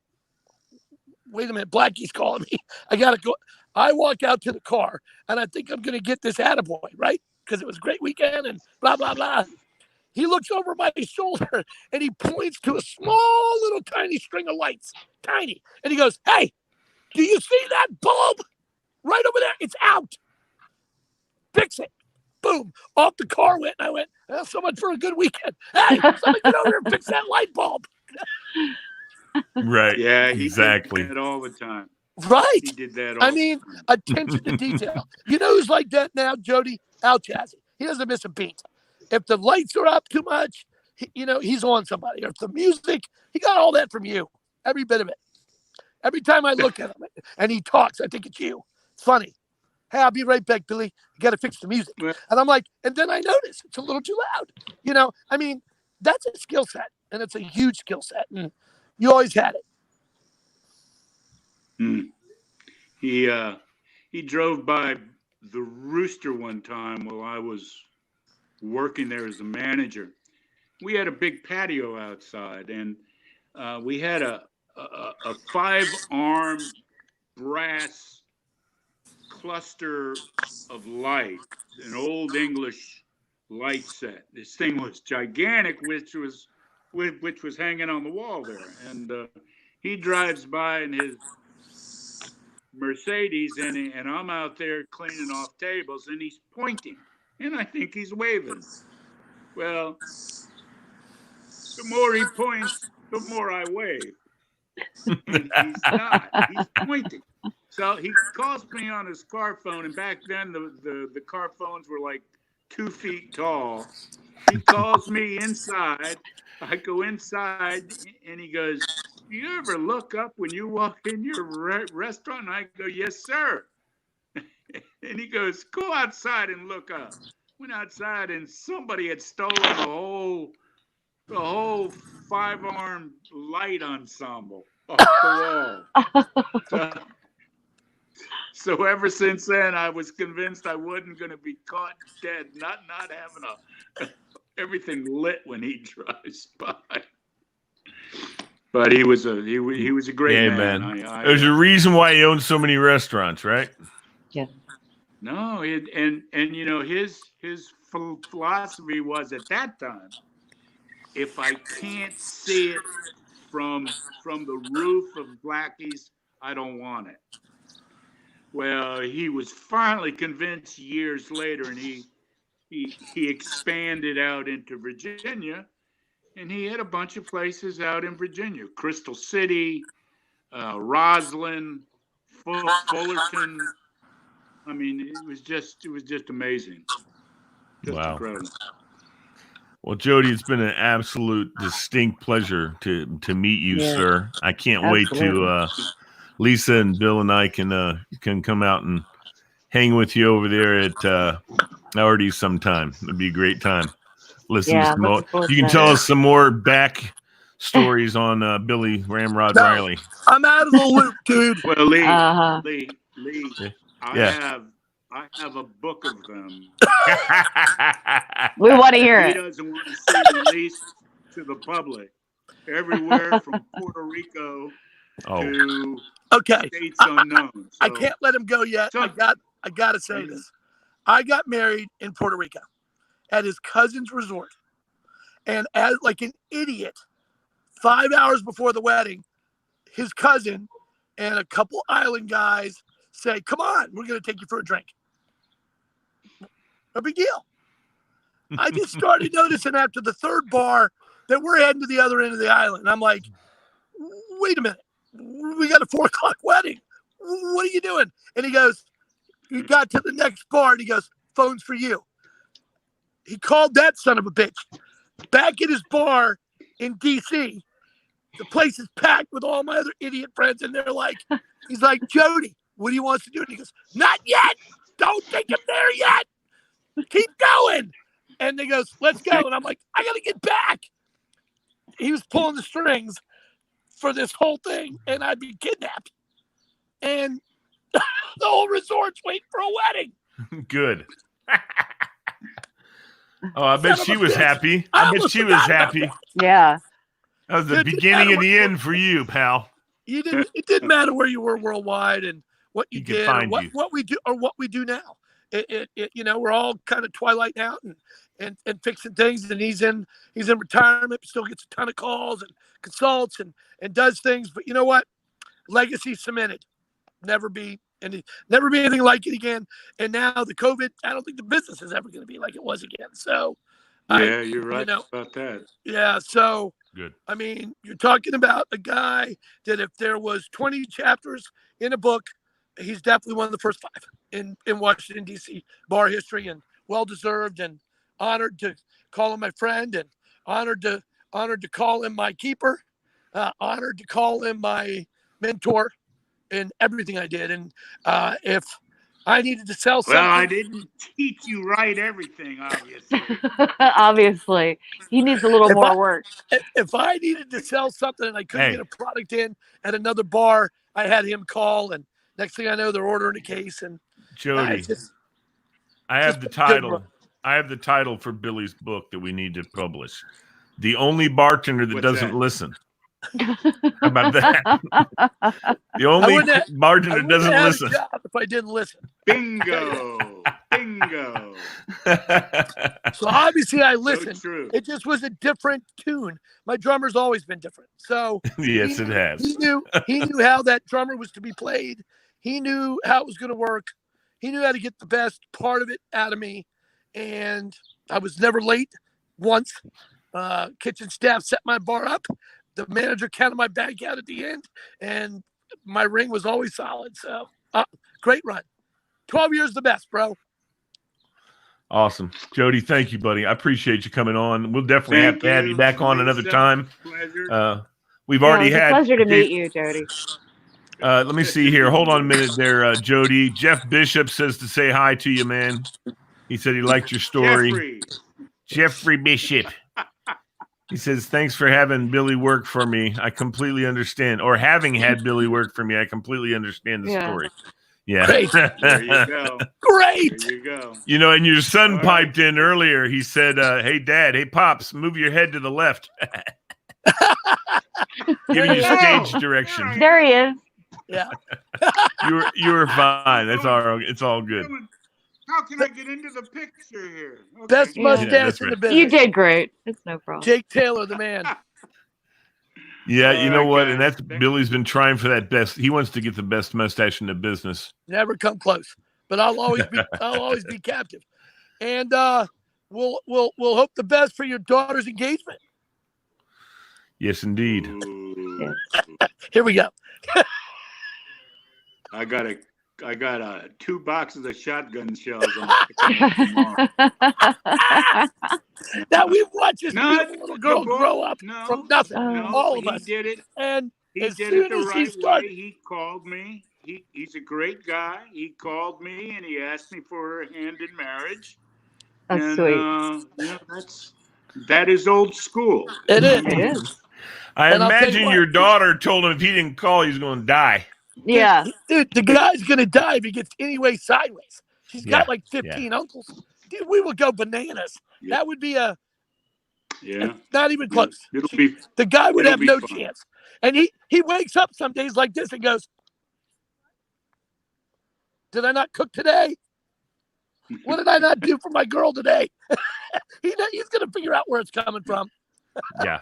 "Wait a minute, Blackie's calling me. I gotta go." I walk out to the car, and I think I'm gonna get this attaboy, right? Because it was a great weekend and blah blah blah. He looks over my shoulder and he points to a small little tiny string of lights, tiny, and he goes, "Hey, do you see that bulb right over there? It's out. Fix it." Boom. Off the car went, and I went, "Well, so much for a good weekend. Hey, somebody get over here and fix that light bulb." Right. Yeah, he exactly. did that all the time. Right. He did that all the time. Attention to detail. You know who's like that now, Jody? Al Chazzy. He doesn't miss a beat. If the lights are up too much, he's on somebody. Or if the music, he got all that from you. Every bit of it. Every time I look at him and he talks, I think it's you. It's funny. "Hey, I'll be right back, Billy. You got to fix the music." And I'm like, and then I notice it's a little too loud. That's a skill set, and it's a huge skill set, and you always had it. He drove by the Rooster one time while I was working there as a manager. We had a big patio outside, and we had a 5-arm brass cluster of light, an old English light set. This thing was gigantic, which was hanging on the wall there. And he drives by in his Mercedes, and I'm out there cleaning off tables, and he's pointing, and I think he's waving. Well, the more he points, the more I wave. And he's not. He's pointing. So he calls me on his car phone, and back then the car phones were like 2 feet tall. He calls me inside. I go inside, and he goes, "Do you ever look up when you walk in your restaurant?" And I go, "Yes, sir." And he goes, "Go outside and look up." Went outside, and somebody had stolen the whole 5-arm light ensemble off the wall. So ever since then, I was convinced I wasn't going to be caught dead, not having everything lit when he drives by. But he was a great man. There's a reason why he owns so many restaurants, right? Yeah. No, and you know, his philosophy was at that time, if I can't see it from the roof of Blackie's, I don't want it. Well, he was finally convinced years later, and he expanded out into Virginia, and he had a bunch of places out in Virginia: Crystal City, Roslyn, Fullerton. I mean, it was just amazing. Just Wow. incredible. Well, Jody, it's been an absolute distinct pleasure to meet you, sir. I can't wait to Lisa and Bill and I can come out and hang with you over there at Already sometime. It'd be a great time. Listen to some more. You can tell us some more back stories on Billy Ramrod Riley. I'm out of the loop, dude. Well, Lee, Yeah. I have a book of them. We want to hear He it. doesn't want to see released to the public. Everywhere from Puerto Rico to states unknown. So, I can't let him go yet. I got to say this. I got married in Puerto Rico at his cousin's resort. And as like an idiot, 5 hours before the wedding, his cousin and a couple island guys say, "Come on, we're going to take you for a drink." No big deal. I just started noticing after the third bar that we're heading to the other end of the island. And I'm like, wait a minute. We got a 4 o'clock wedding. What are you doing? And he goes, he got to the next bar and he goes, "Phone's for you." He called that son of a bitch. Back at his bar in D.C., the place is packed with all my other idiot friends. And they're like, he's like, "Jody, what do you want us to do?" And he goes, "Not yet. Don't take him there yet. Keep going." And they goes, "Let's go." And I'm like, I got to get back. He was pulling the strings for this whole thing, and I'd be kidnapped. And the whole resort's waiting for a wedding. Good. Oh, I bet she was happy. I bet she was happy. Yeah. That was the beginning and the end for you, pal. It didn't matter where you were worldwide and what you did, or what we do, or what we do now. You know, we're all kind of twilight out and fixing things. And he's in retirement, still gets a ton of calls and consults and does things. But you know what? Legacy cemented. Never be anything like it again. And now the COVID, I don't think the business is ever going to be like it was again. So, yeah, you're right about that. Yeah. So, good. I mean, you're talking about a guy that if there was 20 chapters in a book, he's definitely one of the first 5 in Washington, D.C. bar history, and well-deserved, and honored to call him my friend, and honored to call him my keeper, honored to call him my mentor in everything I did. And if I needed to sell something. Well, I didn't teach you right everything, obviously. Obviously. He needs a little more work. If I needed to sell something and I couldn't get a product in at another bar, I had him call, and next thing I know, they're ordering a case. And Jody, I have the title. I have the title for Billy's book that we need to publish. The Only Bartender That What's Doesn't that? Listen. How about that? The only bartender that doesn't listen. A job if I didn't listen. Bingo. Bingo. So obviously I listened. So true. It just was a different tune. My drummer's always been different. So Yes, it has. He knew how that drummer was to be played. He knew how it was going to work. He knew how to get the best part of it out of me. And I was never late once. Kitchen staff set my bar up. The manager counted my bag out at the end, and my ring was always solid. So, great run. 12 years the best, bro. Awesome. Jody, thank you, buddy. I appreciate you coming on. We'll definitely have to have you back on another time. Pleasure. We've already had. Pleasure to meet you, Jody. Let me see here. Hold on a minute there, Jody. Jeff Bishop says to say hi to you, man. He said he liked your story. Jeffrey Bishop. He says, thanks for having Billy work for me. I completely understand. Or having had Billy work for me, I completely understand the story. Yeah. Great. There you go. Great. There you go. You know, and your son piped in earlier. He said, hey, Dad, hey, Pops, move your head to the left. Giving you stage direction. There he is. Yeah. You were fine. That's all. It's all good. How can I get into the picture here? Okay. Best mustache in the business. You did great. It's no problem. Jake Taylor, the man. Yeah, you know what? And that's Billy's been trying for that best. He wants to get the best mustache in the business. Never come close. But I'll always be captive. And we'll hope the best for your daughter's engagement. Yes, indeed. Here we go. I got 2 boxes of shotgun shells. Now we've watched this beautiful little girl grow up from nothing. All of us. He did it. And he as did soon it the as right he started, way. He called me. He's a great guy. He called me and he asked me for a hand in marriage. That's sweet. That is old school. It is. It is. I And I'll tell you imagine what. your daughter told him if he didn't call, he's going to die. Yeah. Dude, the guy's going to die if he gets anyway sideways. She's got like 15 uncles. Dude, we will go bananas. Yeah. That would be Yeah. not even close. The guy would have no chance. And he wakes up some days like this and goes, did I not cook today? What did I not do for my girl today? He's going to figure out where it's coming from. Yeah.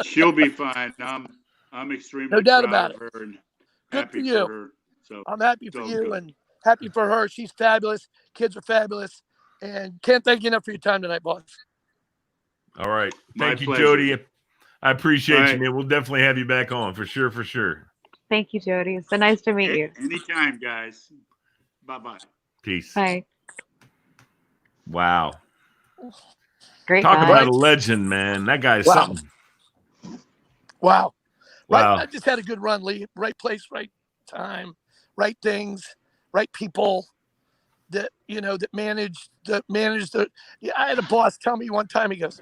She'll be fine. I'm extremely No doubt proud about of her and Good happy for you. her. So I'm happy for so you good. and happy for her. She's fabulous. Kids are fabulous. And can't thank you enough for your time tonight, boss. All right. My Thank you, pleasure. Jody. I appreciate All you, man. We'll definitely have you back on for sure, for sure. Thank you, Jody. It's so nice to meet you. Anytime, guys. Bye-bye. Peace. Bye. Wow. Great Talk guy. about a legend, man. That guy's Wow. something. Wow. Wow. Right, I just had a good run, Lee. Right place, right time, right things, right people that manage the. Yeah, I had a boss tell me one time. He goes,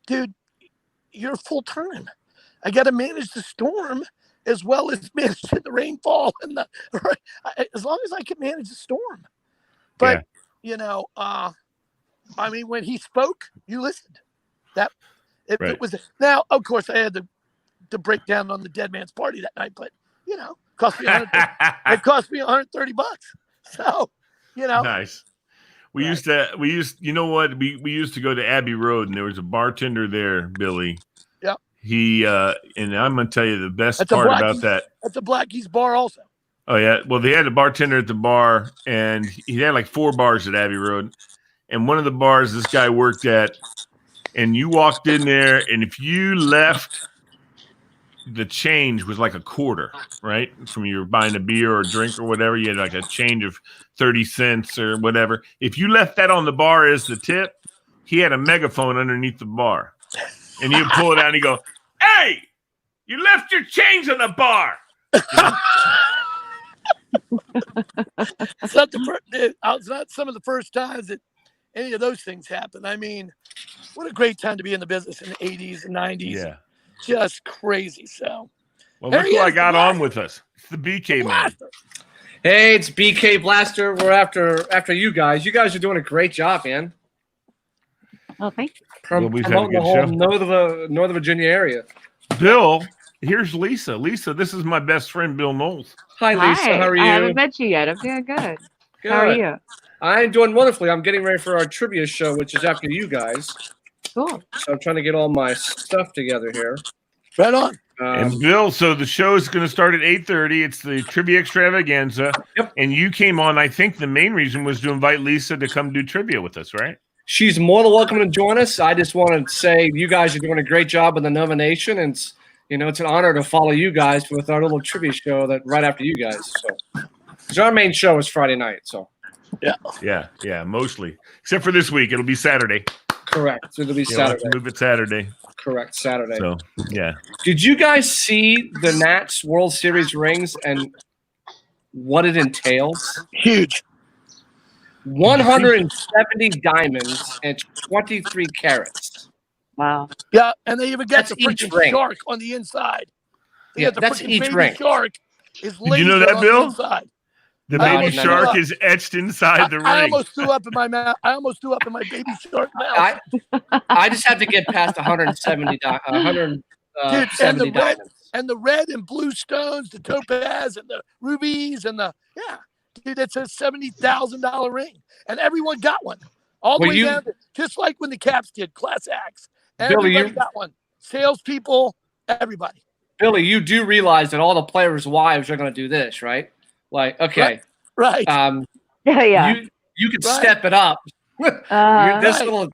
"Dude, you're full time. I got to manage the storm as well as managing the rainfall and the. As long as I can manage the storm, but I mean, when he spoke, you listened. That it was now. Of course, I had to break down on the dead man's party that night, but cost me it cost me $130. So, Nice. We used you know what? We used to go to Abbey Road and there was a bartender there, Billy. Yep. He and I'm gonna tell you the best part about that. That's a Blackie's bar also. Oh yeah. Well, they had a bartender at the bar and he had like 4 bars at Abbey Road. And one of the bars this guy worked at, and you walked in there, and if you left, the change was like a quarter, right? From you were buying a beer or a drink or whatever, you had like a change of 30 cents or whatever. If you left that on the bar as the tip, he had a megaphone underneath the bar. And you'd pull it out and he'd go, "Hey, you left your change on the bar." It's not some of the first times that any of those things happen. I mean, what a great time to be in the business in the 80s and 90s. Yeah. Just crazy. So, well, look who I got on with us. It's the BK man. Hey, it's BK Blaster. We're after you guys. You guys are doing a great job, man. Oh, thank you. We've had a Promoting the good whole show. Northern Virginia area. Bill, here's Lisa. Lisa, this is my best friend, Bill Knowles. Hi, Lisa. Hi. How are you? I haven't met you yet. I'm doing good. Good. How are you? I'm doing wonderfully. I'm getting ready for our trivia show, which is after you guys. Cool. So I'm trying to get all my stuff together here. Right on. And Bill, so the show is going to start at 8:30. It's the trivia extravaganza. Yep. And you came on, I think the main reason was to invite Lisa to come do trivia with us, right? She's more than welcome to join us. I just want to say you guys are doing a great job in the nomination, and it's an honor to follow you guys with our little trivia show that right after you guys. So, 'cause our main show is Friday night. So, Yeah, mostly. Except for this week, it'll be Saturday. correct. So it'll be You'll have Saturday. to move it Saturday. Correct, Saturday. So, yeah. Did you guys see the Nats World Series rings and what it entails? Huge. 170 diamonds and 23 carats. Wow. Yeah, and they even got That's the each freaking ring. shark on the inside. They Yeah, got the that's freaking each baby ring. shark is you know that, on Bill? the inside. The I baby almost shark threw is etched inside the ring. I almost threw up in my mouth. I almost threw up in my baby shark mouth. I just have to get past 170 and the red diamonds. and the red and blue stones, the topaz and the rubies and dude, it's a $70,000 ring, and everyone got one. All the way down, just like when the Caps did class acts. Everybody got one. Salespeople, everybody. Billy, you do realize that all the players' wives are going to do this, right? Like, okay, right. Yeah. You could step it up. This little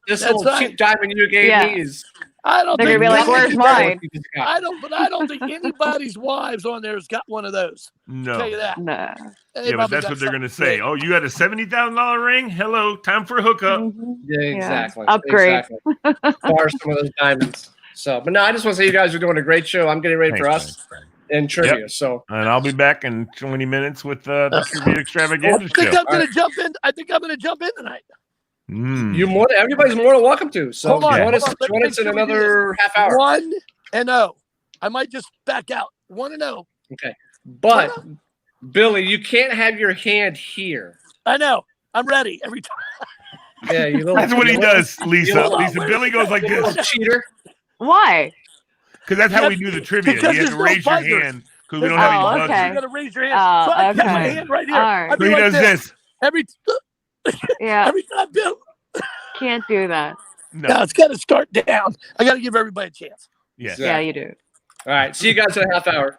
cheap diamond you gave me is. I don't They're think gonna be like, "Where's mine?" I don't think anybody's wives on there has got one of those. No. I'll tell you that. No. Yeah, but that's what they're going to say. Oh, you got a $70,000 ring? Hello, time for a hookup. Mm-hmm. Yeah, exactly. Upgrade. Exactly. Borrow some of those diamonds. So, but no, I just want to say you guys are doing a great show. I'm getting ready for us in trivia. Yep. So, and I'll be back in 20 minutes with the trivia extravaganza show. I think I'm gonna jump in tonight. Everybody's more than welcome to. So Hold on, join us in another half hour. 1-0. I might just back out. 1-0. Okay. But Billy, you can't have your hand here. I know. I'm ready every time. Yeah, that's what he does, Lisa. Billy goes like this. Cheater. Why? Because that's how we do the trivia. You have to raise your hand because we don't have any buzzers. You got to raise your hand. So I got my hand right here. Right. So he does this. Every time, Bill. Can't do that. No, it's got to start down. I got to give everybody a chance. Yes. Yeah, you do. All right. See you guys in a half hour.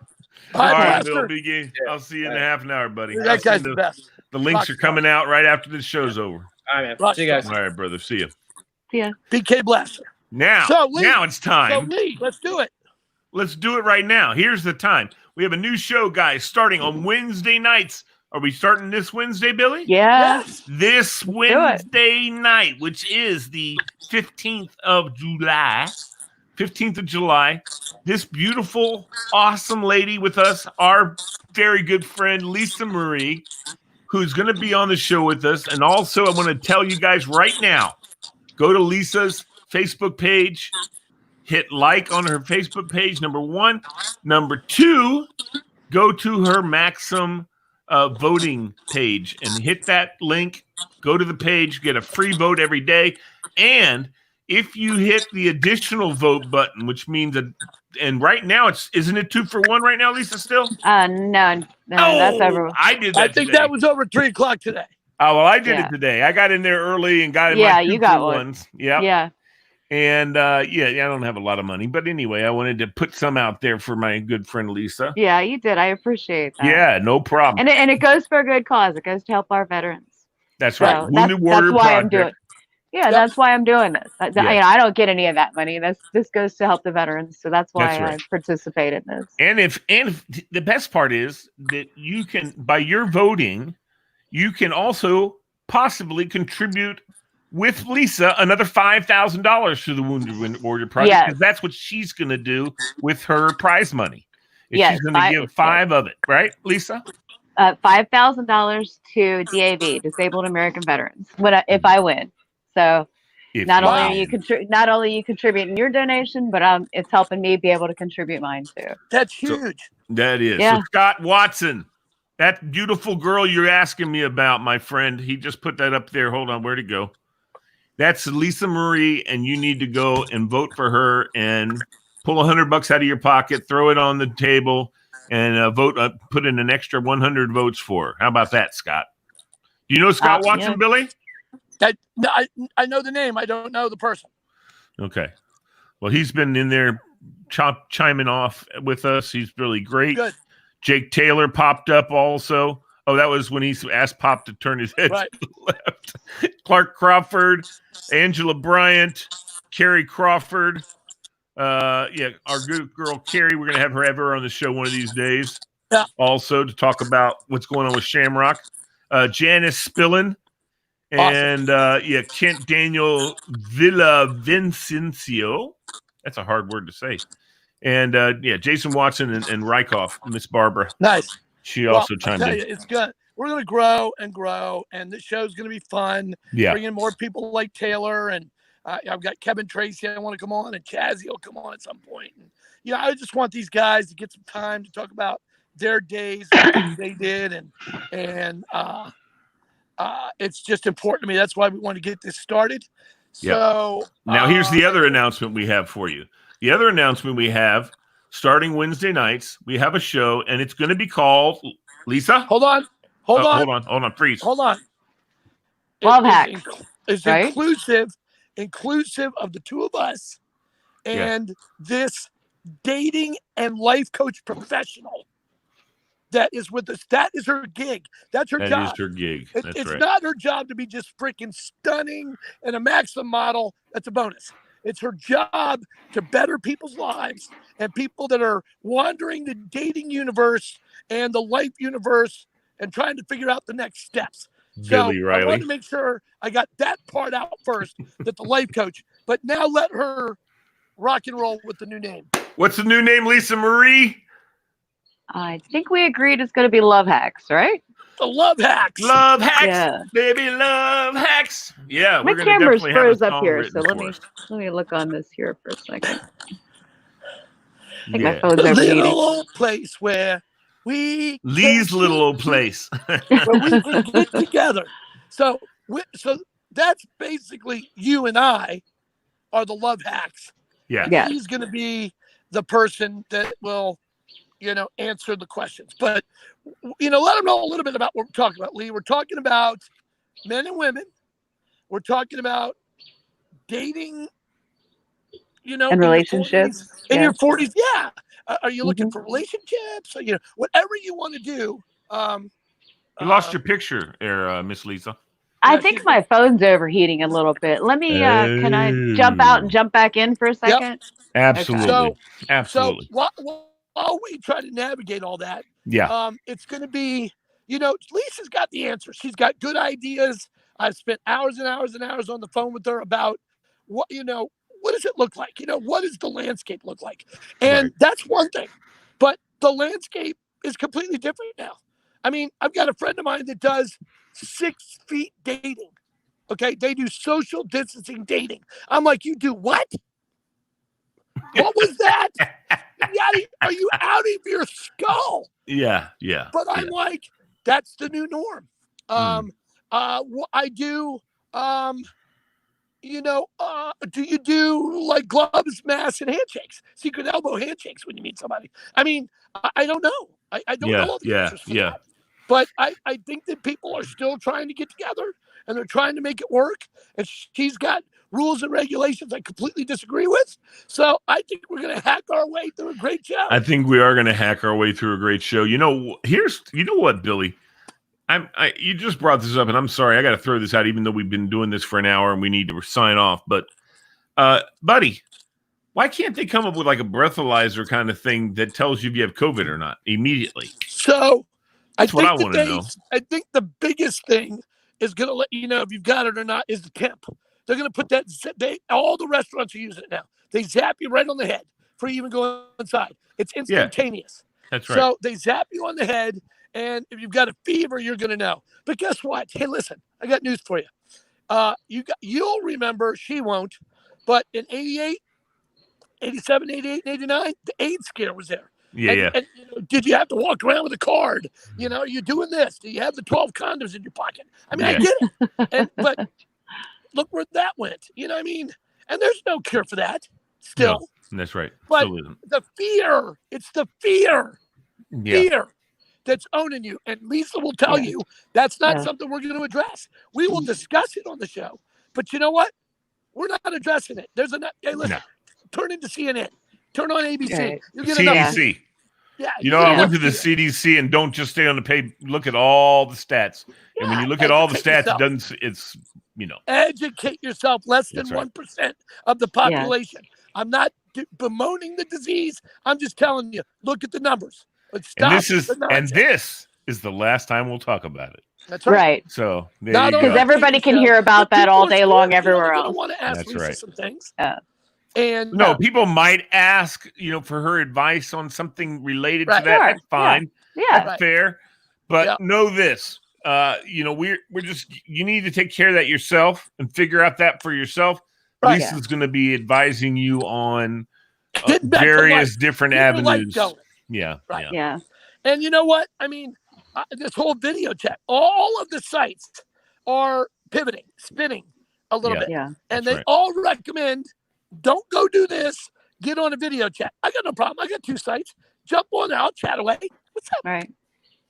All right, Bill Biggie. I'll see you in a half an hour, buddy. That guy's the best. The links are coming out right after the show's over. All right, man. See you guys. All right, brother. See you. Yeah. BK Blaster. Now it's time. So Lee, let's do it. Let's do it right now. Here's the time. We have a new show, guys, starting on Wednesday nights. Are we starting this Wednesday, Billy? Yeah. This Wednesday night, which is the 15th of July. 15th of July. This beautiful, awesome lady with us, our very good friend, Lisa Marie, who's going to be on the show with us. And also, I want to tell you guys right now, go to Lisa's Facebook page, hit like on her Facebook page, number one. Number two, go to her Maxim voting page and hit that link. Go to the page, get a free vote every day. And if you hit the additional vote button, which means that, and right now isn't it 2 for 1 right now, Lisa, still? No, that's over. I did that. I think that was over 3:00 today. Oh, well, I did it today. I got in there early and got in my 2 you got for one. ones. Yep. Yeah. And I don't have a lot of money, but anyway, I wanted to put some out there for my good friend Lisa. Yeah, you did. I appreciate that. Yeah, no problem. And it goes for a good cause. It goes to help our veterans. That's right. So Wounded Warrior that's why Project. I'm doing. Yeah, that's why I'm doing this. I don't get any of that money. This goes to help the veterans, so that's why I participate in this. And if the best part is that you can, by your voting, you can also possibly contribute with Lisa another $5,000 to the Wounded Warrior Project, because that's what she's going to do with her prize money. She's going to give 5 of it, right, Lisa? $5,000 to DAV, Disabled American Veterans, if I win. So not only are you contributing your donation, but it's helping me be able to contribute mine too. That's huge. That is. Yeah. So Scott Watson, That beautiful girl you're asking me about, my friend, he just put that up there. Hold on, where'd it go? That's Lisa Marie, and you need to go and vote for her and pull $100 out of your pocket, throw it on the table, and vote. Put in an extra 100 votes for her. How about that, Scott? Do you know Scott Watson, yeah. Billy? I know the name. I don't know the person. Okay. Well, he's been in there chiming off with us. He's really great. Good. Jake Taylor popped up also. Oh, that was when he asked Pop to turn his head Right. to the left. Clark Crawford, Angela Bryant, Carrie Crawford. Our good girl Carrie. We're gonna have her on the show one of these days. Yeah. Also to talk about what's going on with Shamrock. Janice Spillin. And Kent Daniel Villavicencio. That's a hard word to say. And Jason Watson and Rykoff, Miss Barbara. Nice. She also chimed in. It's good. We're going to grow and grow, and this show's going to be fun. Yeah. Bringing more people like Taylor, and I've got Kevin Tracy. I want to come on, and Chazzy will come on at some point. And I just want these guys to get some time to talk about their days, and things they did, and it's just important to me. That's why we want to get this started. So now here's the other announcement we have for you. The other announcement we have, starting Wednesday nights, we have a show, and it's going to be called Lisa. Hold on, freeze. Hold on. Love hacks. It's right? inclusive of the two of us, and this dating and life coach professional that is with us. That is her gig. That's her job. That is her gig. It's not her job to be just freaking stunning and a Maxim model. That's a bonus. It's her job to better people's lives and people that are wandering the dating universe and the life universe and trying to figure out the next steps. Billy So Riley. I wanted to make sure I got that part out first, that the life coach. But now let her rock and roll with the new name. What's the new name, Lisa Marie? I think we agreed it's going to be Love Hacks, right? The Love Hacks. Love hacks, Yeah. baby, love hacks. Yeah, My we're gonna camera's definitely have froze a up song here, written so for let us. me look on this here for a second. I think Yeah. my phone's The overheating. little old place where we Lee's can little old place. where we can get together. So that's basically you and I are the love hacks. Yeah. Yeah. He's going to be the person that will, answer the questions. But, let them know a little bit about what we're talking about, Lee. We're talking about men and women. We're talking about dating, And relationships. in Yeah. your 40s. Yeah. Are you looking for relationships? Whatever you want to do. You lost your picture there, Miss Lisa. I think my phone's overheating a little bit. Let me, can I jump out and jump back in for a second? Absolutely. So, Absolutely. So while we try to navigate all that, it's going to be, Lisa's got the answer. She's got good ideas. I've spent hours and hours and hours on the phone with her about what does it look like? What does the landscape look like? And that's one thing, but the landscape is completely different now. I mean, I've got a friend of mine that does 6 feet dating. Okay. They do social distancing dating. I'm like, you do what? What was that? Are you out of your skull? Yeah. But I'm like, that's the new norm. I do, do you do like gloves, masks, and handshakes, secret elbow handshakes when you meet somebody? I mean, I don't know. I don't know all the answers for that. But I think that people are still trying to get together and they're trying to make it work. And she's got rules and regulations I completely disagree with. So I think we're going to hack our way through a great show. I think we are going to hack our way through a great show. You know what, Billy? You just brought this up, and I'm sorry. I got to throw this out, even though we've been doing this for an hour and we need to sign off. But, buddy, why can't they come up with like a breathalyzer kind of thing that tells you if you have COVID or not immediately? So that's what I want to know. I think the biggest thing is going to let you know if you've got it or not is the temp. They're going to put that. All the restaurants are using it now. They zap you right on the head before you even go inside. It's instantaneous. That's right. So they zap you on the head, and if you've got a fever, you're going to know. But guess what? Hey, listen, I got news for you. You'll remember, she won't, but in 88, 87, 88, and 89, the AIDS scare was there. Yeah. And did you have to walk around with a card? Are you doing this? Do you have the 12 condoms in your pocket? I mean, I get it. But look where that went. You know what I mean? And there's no cure for that still. No, that's right. But the fear, it's the fear that's owning you. And Lisa will tell you that's not something we're going to address. We will discuss it on the show. But you know what? We're not addressing it. Hey, listen, turn into CNN. Turn on ABC. Right. You get CDC. Yeah. I went to the CDC, and don't just stay on the page. Look at all the stats. And when you look at all the stats, it's educate yourself. Less than 1% of the population. I'm not bemoaning the disease. I'm just telling you, look at the numbers. And this is the last time we'll talk about it. That's right. So because everybody can hear about that all day long everywhere else. I want to ask Lisa some things. And people might ask, for her advice on something related to that. That's fine. That's fair. But know this, we're just, you need to take care of that yourself and figure out that for yourself. Right. Lisa's going to be advising you on various different avenues. Yeah. Right. Yeah. And you know what? I mean, this whole video chat, all of the sites are pivoting, spinning a little bit. Yeah. And they all recommend, don't go do this. Get on a video chat. I got no problem. I got 2 sites. Jump on there. I'll chat away. What's up? Right.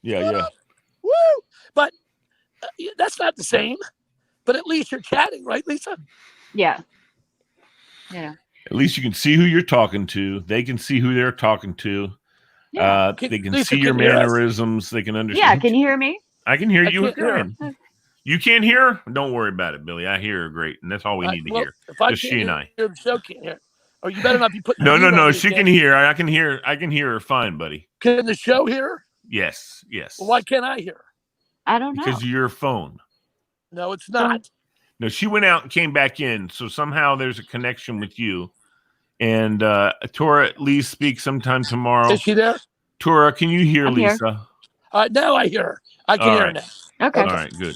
Yeah. Woo! But that's not the same. But at least you're chatting, right, Lisa? Yeah. Yeah. At least you can see who you're talking to. They can see who they're talking to. Yeah. They can see your mannerisms. They can understand. Yeah. Can you hear me? I can hear you. You can't hear her? Don't worry about it, Billy. I hear her great, and that's all we need to hear. Just she and I. The show can't hear. Or you better not be putting. No. She can hear. I can hear her fine, buddy. Can the show hear her? Yes. Well, why can't I hear her? I don't know. Because of your phone. No, it's not. No, she went out and came back in, so somehow there's a connection with you. And Tora, at least speak sometime tomorrow. Is she there? Tora, can you hear Lisa? Now I hear her. I can hear her now. Okay. All right, good.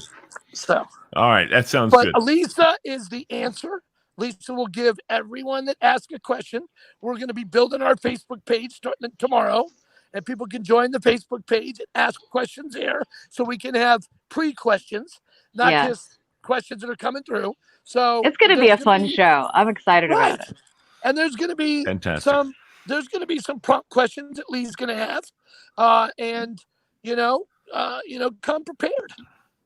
So. All right, that sounds good. But Lisa is the answer. Lisa will give everyone that asks a question. We're going to be building our Facebook page starting tomorrow. And people can join the Facebook page and ask questions there. So we can have pre-questions, not just questions that are coming through. So it's going to be a fun show. I'm excited about it. And there's going to be some prompt questions that Lee's going to have. And come prepared.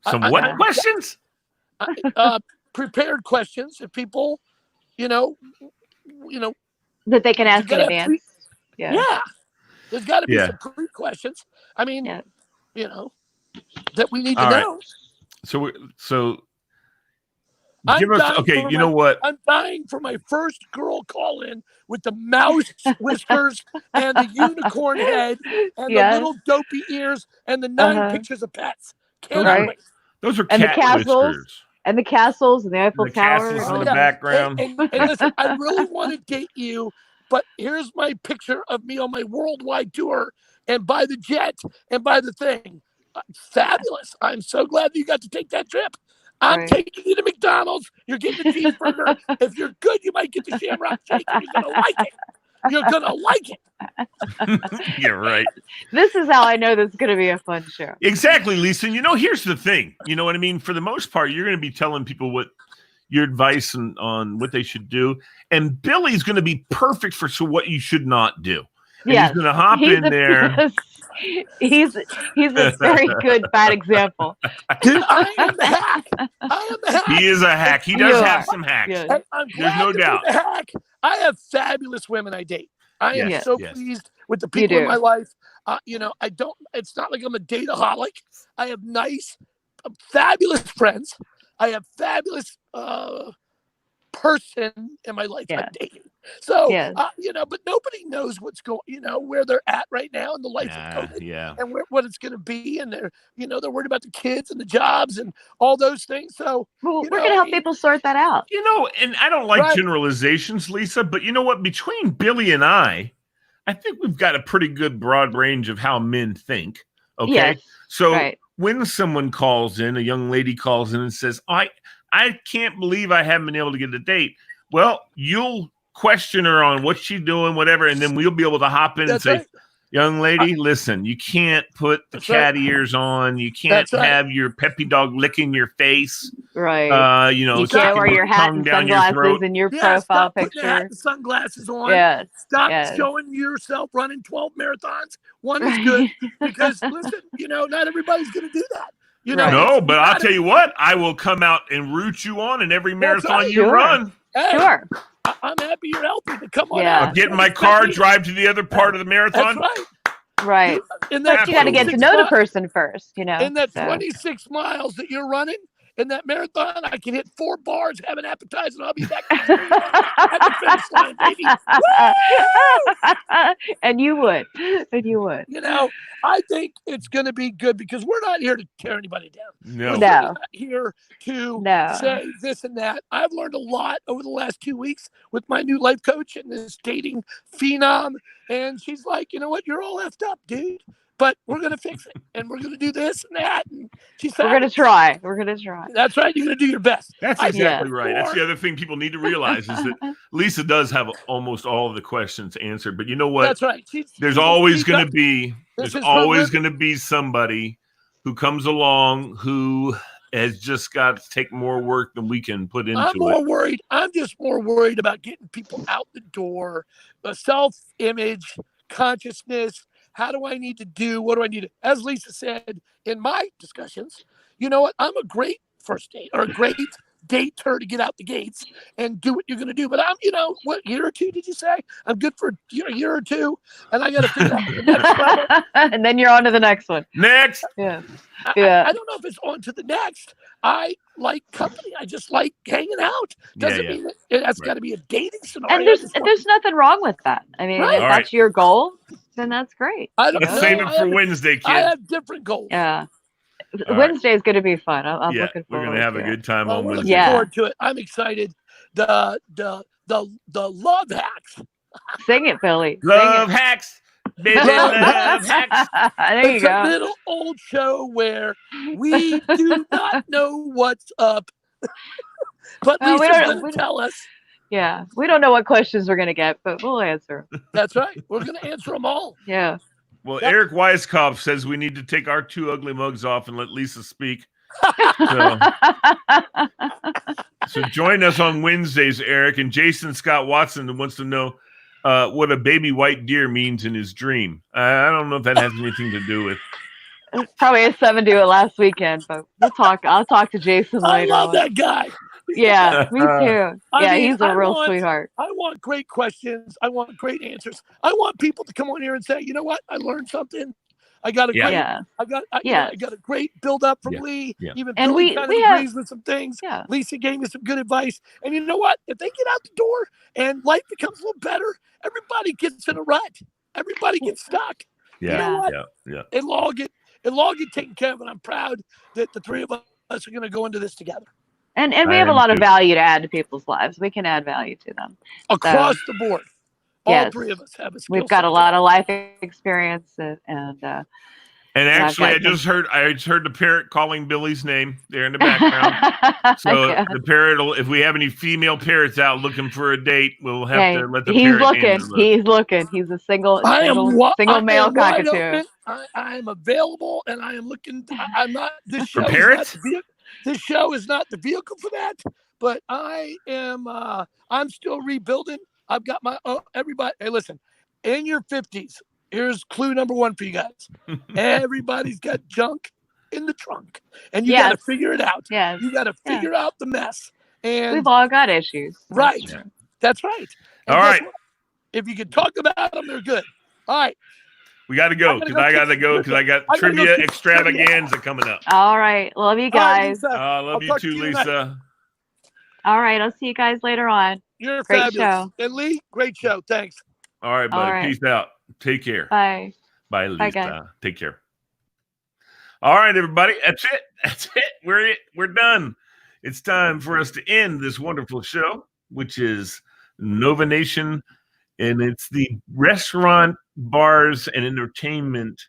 Some what questions? Prepared questions. If people, that they can ask in advance. Yeah. There's got to be some pre-questions. I mean, that we need to know. So give us, okay, you know what? I'm dying for my first girl call-in with the mouse whiskers and the unicorn head and the little dopey ears and the 9 pictures of pets. Those are cat whiskers. And the castles and the Eiffel Tower. Castles in the background. And listen, I really want to date you, but here's my picture of me on my worldwide tour and by the jet and by the thing. Fabulous. I'm so glad that you got to take that trip. I'm taking you to McDonald's. You're getting a cheeseburger. If you're good, you might get the Shamrock Shake. And you're going to like it. You're going to like it. You're right. This is how I know this is going to be a fun show. Exactly, Lisa. Here's the thing. You know what I mean? For the most part, you're going to be telling people what your advice on what they should do. And Billy's going to be perfect for what you should not do. He's going to hop in there. He's a very good bad example. Dude, I am the hack. He is a hack. He does have some hacks. Yeah. There's no doubt. I have fabulous women I date. I am so pleased with the people in my life. It's not like I'm a dateaholic. I have nice, fabulous friends. I have fabulous person in my life I'm dating. So, but nobody knows what's going, where they're at right now in the life of COVID and what it's going to be. And they're worried about the kids and the jobs and all those things. So we're going to help people sort that out. And I don't like generalizations, Lisa, but you know what? Between Billy and I think we've got a pretty good broad range of how men think. Okay. Yes. So when someone calls in, a young lady calls in and says, I can't believe I haven't been able to get a date. Well, you'll question her on what she's doing, whatever, and then we'll be able to hop in and say, Young lady, listen, you can't put the cat ears on. You can't have your peppy dog licking your face. Right. You can't wear your hat and sunglasses in your profile picture. Putting the hat and sunglasses on. Yes. Stop showing yourself running 12 marathons. One is good because, listen, not everybody's going to do that. No, but I'll tell you what, I will come out and root you on in every marathon you run. Hey, sure. I'm happy you're helping to come on I'll get in my car, drive to the other part of the marathon. That's right. Right. But you got to get to know the person first, In that 26 miles that you're running, in that marathon, I can hit 4 bars, have an appetizer, and I'll be back at the finish line, baby. And you would. I think it's going to be good because we're not here to tear anybody down. No. We're not here to say this and that. I've learned a lot over the last 2 weeks with my new life coach and this dating phenom. And she's like, you know what? You're all effed up, dude. But we're going to fix it. And we're going to do this and that. And we're going to try. We're going to try. That's right. You're going to do your best. That's exactly right. That's the other thing people need to realize is that Lisa does have almost all of the questions answered. But you know what? That's right. There's always going to be somebody who comes along who has just got to take more work than we can put into it. I'm just more worried about getting people out the door, self-image, consciousness. How do I need to do? What do I need to? As Lisa said in my discussions, you know what? I'm a great first date or a great dater to get out the gates and do what you're going to do. But I'm, what year or two did you say? I'm good for a year or two, and I got to figure out the next level. And then you're on to the next one. Next. Yeah. I don't know if it's on to the next. I like company. I just like hanging out. Doesn't mean that's got to be a dating scenario. And there's nothing wrong with that. I mean, if that's your goal, then that's great. Let's save it for Wednesday, kid. I have different goals. Yeah. Wednesday is going to be fun. I'm looking forward. We're going to have a good time on Wednesday. Looking forward to it. I'm excited. The love hacks. Sing it, Billy. Love hacks. Baby, love hacks. There you go. It's a little old show where we do not know what's up, but Lisa's going to tell us. Yeah, we don't know what questions we're going to get, but we'll answer. That's right. We're going to answer them all. Yeah. Well, Eric Weiskopf says we need to take our 2 ugly mugs off and let Lisa speak. So join us on Wednesdays, Eric. And Jason Scott Watson wants to know what a baby white deer means in his dream. I don't know if that has anything to do with. It probably has something to do with last weekend, but I'll talk to Jason later. I love that guy. Yeah, me too. He's a real sweetheart. I want great questions. I want great answers. I want people to come on here and say, you know what? I learned something. I got a great build up from Lee. Yeah. Even Billy kind of agrees with some things. Yeah. Lisa gave me some good advice. And you know what? If they get out the door and life becomes a little better, everybody gets in a rut. Everybody gets stuck. Yeah. You know what? Yeah. It'll all get taken care of, and I'm proud that the 3 of us are going to go into this together. And we have a lot of value to add to people's lives. We can add value to them. Across the board. All 3 of us have a skill. We've got a lot of life experience and actually, I just heard the parrot calling Billy's name there in the background. So the parrot will, if we have any female parrots out looking for a date, we'll have to let the parrot. He's looking. He's a single male cockatoo. I am available, and I am looking. I'm not. This show for parrots. This show is not the vehicle for that, but I am. I'm still rebuilding. I've got my everybody. Hey, listen, in your 50s, here's clue number 1 for you guys. Everybody's got junk in the trunk, and you got to figure it out. Yes. You got to figure out the mess. And we've all got issues. Right. That's right. And all right. If you can talk about them, they're good. All right. We got to go because I got to go because I got trivia extravaganza coming up. All right. Love you guys. Love you too, Lisa. All right. I'll see you guys later on. You're great fabulous. Show. And Lee, great show. Thanks. All right, buddy. All right. Peace out. Take care. Bye. Bye, Lisa. Bye, guys. Take care. All right, everybody. That's it. We're done. It's time for us to end this wonderful show, which is Nova Nation, and it's the restaurant, bars, and entertainment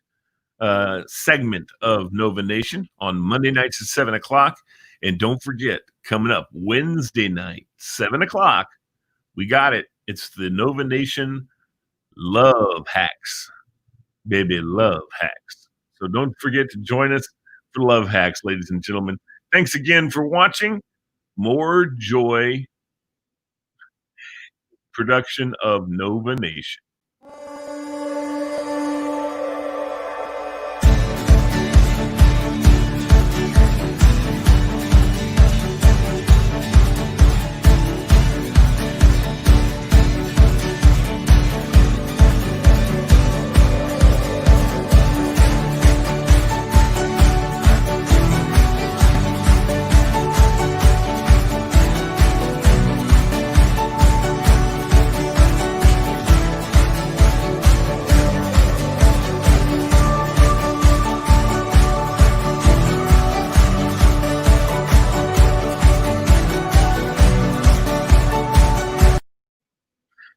segment of Nova Nation on Monday nights at 7 o'clock. And don't forget, coming up Wednesday night, 7 o'clock, we got it. It's the Nova Nation Love Hacks. baby, love hacks. So don't forget to join us for love hacks, ladies and gentlemen. Thanks again for watching. More Joy production of Nova Nation.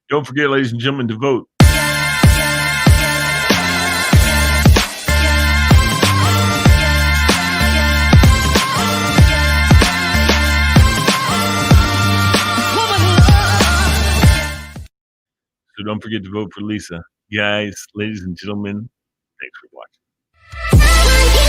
Don't forget, ladies and gentlemen, to vote. So don't forget to vote for Lisa. Guys, ladies and gentlemen, thanks for watching.